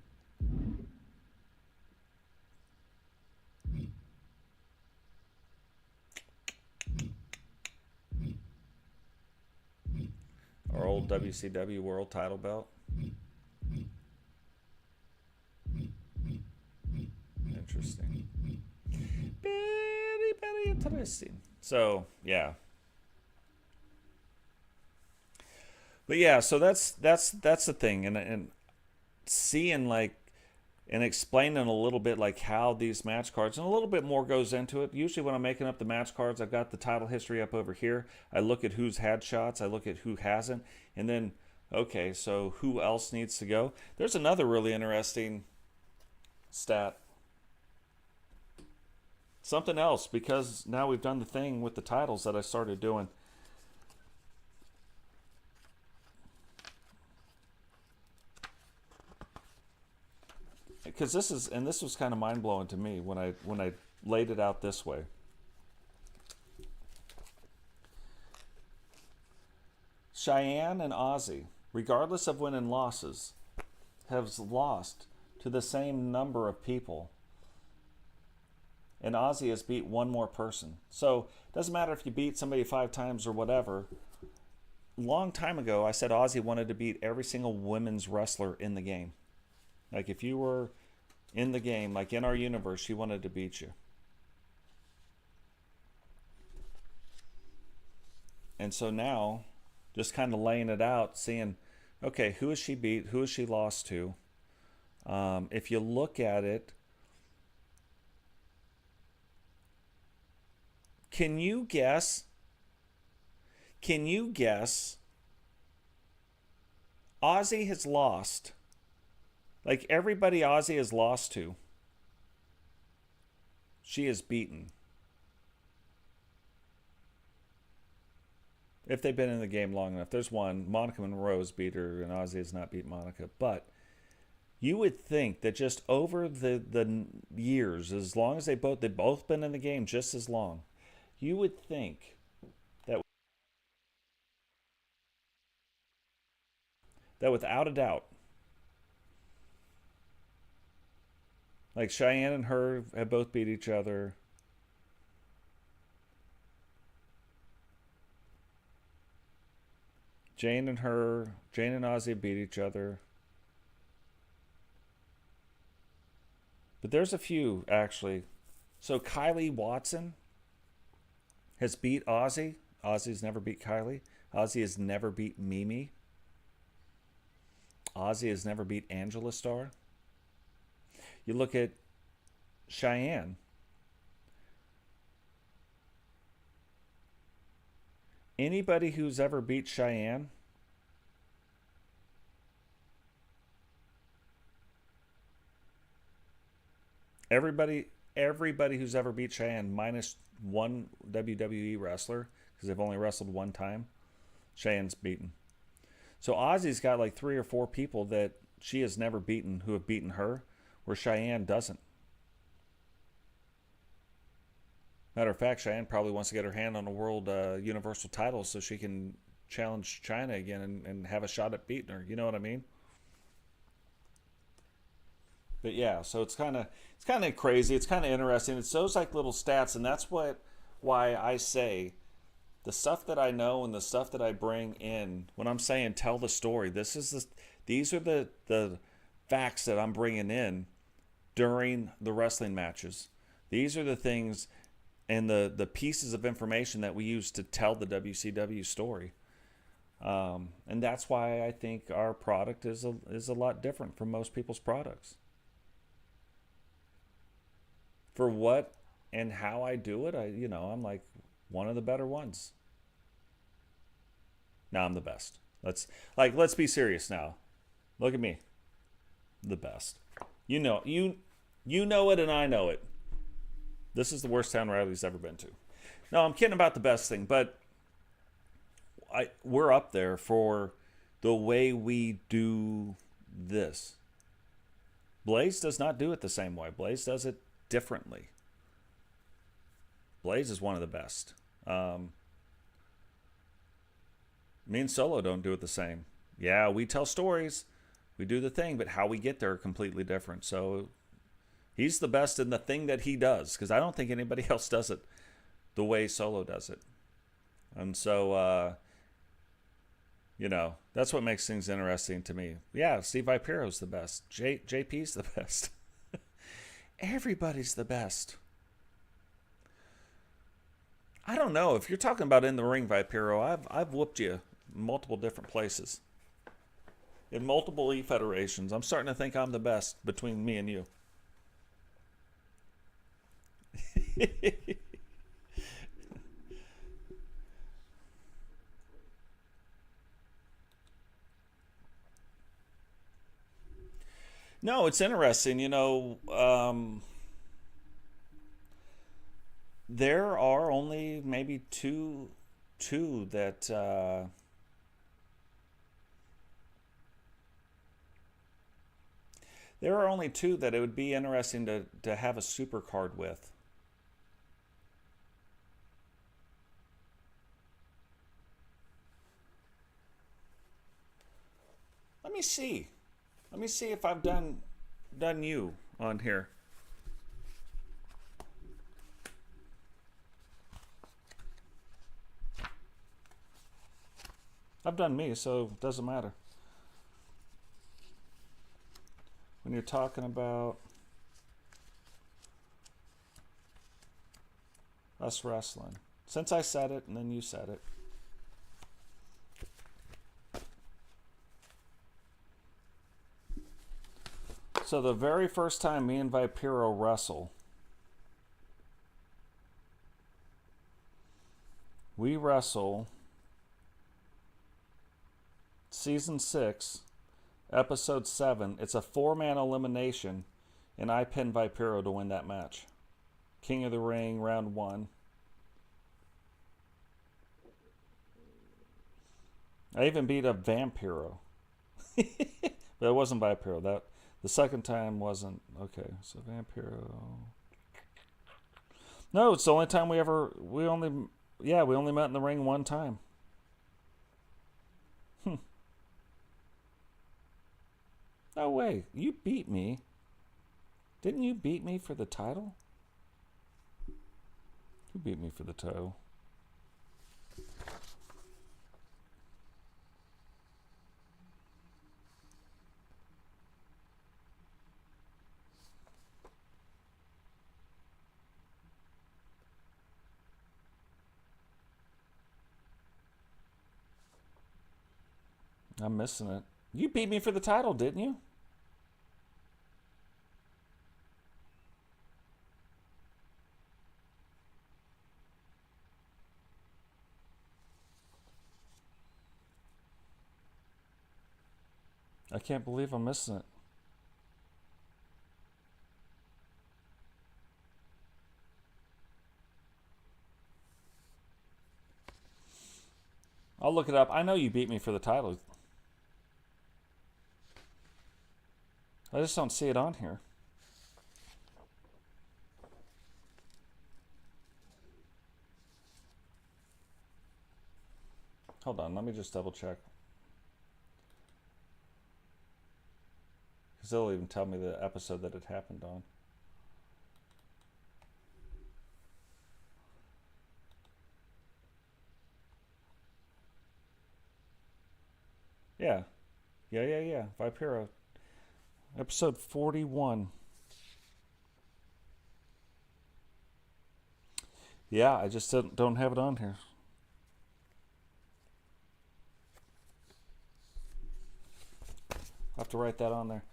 Our old WCW World Title belt. Interesting. Very interesting. So, yeah. But yeah, so that's the thing, and seeing like and explaining a little bit like how these match cards and a little bit more goes into it. Usually when I'm making up the match cards, I've got the title history up over here. I look at who's had shots, I look at who hasn't, and then okay, so who else needs to go? There's another really interesting stat. Something else, because now we've done the thing with the titles that I started doing. Because this was kind of mind-blowing to me when I laid it out this way. Cheyenne and Ozzy, regardless of win and losses, have lost to the same number of people. And Ozzy has beat one more person. So it doesn't matter if you beat somebody 5 times or whatever. Long time ago, I said Ozzy wanted to beat every single women's wrestler in the game. Like if you were in the game, like in our universe, she wanted to beat you. And so now, just kind of laying it out, seeing, okay, who has she beat? Who has she lost to? If you look at it, can you guess? Ozzy has lost. Like everybody Ozzy has lost to, she is beaten. If they've been in the game long enough. There's one, Monica Monroe's beat her, and Ozzy has not beat Monica. But you would think that just over the years, as long as they've both been in the game just as long, you would think that without a doubt, like Cheyenne and her have both beat each other. Jane and Ozzy beat each other. But there's a few, actually. So Kylie Watson has beat Ozzy. Ozzy's never beat Kylie. Ozzy has never beat Mimi. Ozzy has never beat Angela Starr. You look at Cheyenne. Anybody who's ever beat Cheyenne, everybody everybody who's ever beat Cheyenne, minus one WWE wrestler, because they've only wrestled one time, Cheyenne's beaten. So Ozzy's got like 3 or 4 people that she has never beaten who have beaten her, where Cheyenne doesn't. Matter of fact, Cheyenne probably wants to get her hand on a world universal title so she can challenge China again and have a shot at beating her. You know what I mean? But yeah, so it's kind of crazy. It's kind of interesting. It's those like little stats, and that's why I say the stuff that I know and the stuff that I bring in when I'm saying tell the story. These are the facts that I'm bringing in during the wrestling matches. These are the things and the pieces of information that we use to tell the WCW story. And that's why I think our product is a lot different from most people's products. For what and how I do it, I'm like one of the better ones. Now I'm the best. Let's be serious now. Look at me. The best. You know it and I know it. This is the worst town Riley's ever been to. No, I'm kidding about the best thing, but we're up there for the way we do this. Blaze does not do it the same way. Blaze does it differently. Blaze is one of the best. Me and Solo don't do it the same. Yeah, we tell stories, we do the thing, but how we get there are completely different. So he's the best in the thing that he does, because I don't think anybody else does it the way Solo does it. And so, that's what makes things interesting to me. Yeah, Steve Vipero's the best. JP's the best. Everybody's the best. I don't know. If you're talking about in the ring, Vipero, I've whooped you multiple different places. In multiple E-federations. I'm starting to think I'm the best between me and you. No, it's interesting. There are only maybe two that there are only two that it would be interesting to have a super card with. Let me see. Let me see if I've done you on here. I've done me, so it doesn't matter. When you're talking about us wrestling. Since I said it and then you said it. So the very first time me and Vipero wrestle, we wrestle Season 6, Episode 7. It's a 4-man elimination, and I pinned Vipero to win that match. King of the Ring, round 1. I even beat a Vampiro. But it wasn't Vipero. The second time wasn't. Okay, so Vampiro. No, it's the only time we only met in the ring one time. No way. You beat me. Didn't you beat me for the title? Who beat me for the title? I'm missing it. You beat me for the title, didn't you? I can't believe I'm missing it. I'll look it up. I know you beat me for the title. I just don't see it on here. Hold on, let me just double check. Because they'll even tell me the episode that it happened on. Yeah. Yeah. Vipera. Episode 41. Yeah, I just don't have it on here. I'll have to write that on there.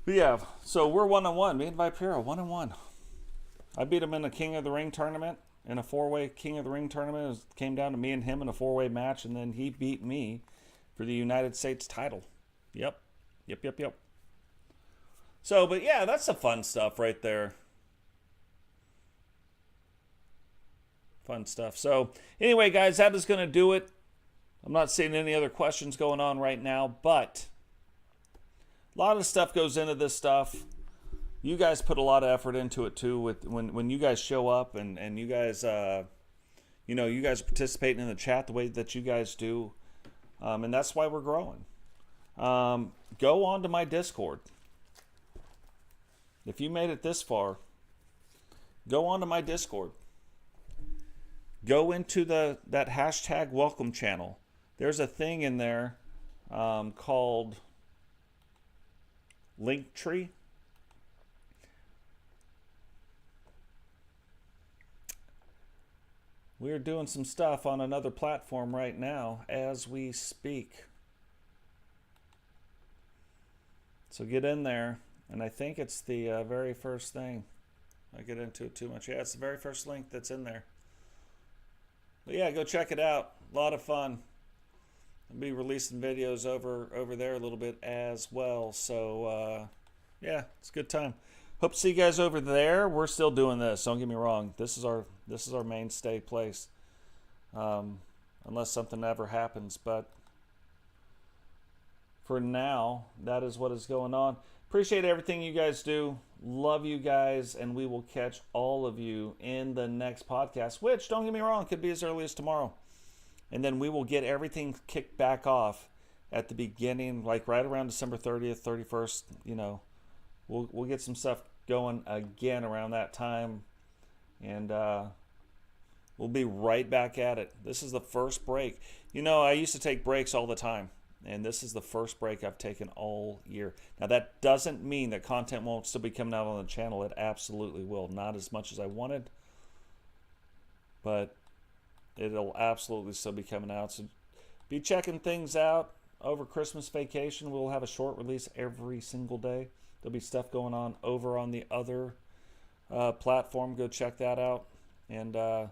But yeah, so we're 1-1. Me and Vipera, 1-1. I beat him in a King of the Ring tournament. In a 4-way King of the Ring tournament. It came down to me and him in a 4-way match, and then he beat me for the United States title. Yep. So, but yeah, that's the fun stuff right there. Fun stuff. So, anyway, guys, that is going to do it. I'm not seeing any other questions going on right now, but a lot of stuff goes into this stuff. You guys put a lot of effort into it too. With when you guys show up and you guys, you guys are participating in the chat the way that you guys do, and that's why we're growing. Go on to my Discord. If you made it this far, go on to my Discord. Go into that hashtag welcome channel. There's a thing in there called Linktree. We're doing some stuff on another platform right now as we speak. So get in there, and I think it's the very first thing. I get into it too much. Yeah, it's the very first link that's in there. But yeah, go check it out. A lot of fun. I'll be releasing videos over there a little bit as well. So yeah, it's a good time. Hope to see you guys over there. We're still doing this. Don't get me wrong. This is our mainstay place. Unless something ever happens, but for now, that is what is going on. Appreciate everything you guys do. Love you guys, and we will catch all of you in the next podcast, which, don't get me wrong, could be as early as tomorrow. And then we will get everything kicked back off at the beginning, like right around December 30th, 31st. We'll get some stuff going again around that time, and we'll be right back at it. This is the first break. I used to take breaks all the time, and this is the first break I've taken all year. Now, that doesn't mean that content won't still be coming out on the channel. It absolutely will. Not as much as I wanted, but it'll absolutely still be coming out. So be checking things out over Christmas vacation. We'll have a short release every single day. There'll be stuff going on over on the other platform. Go check that out. And if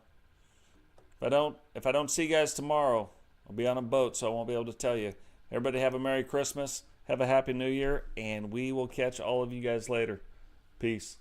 I don't see you guys tomorrow, I'll be on a boat, so I won't be able to tell you. Everybody have a Merry Christmas, have a Happy New Year, and we will catch all of you guys later. Peace.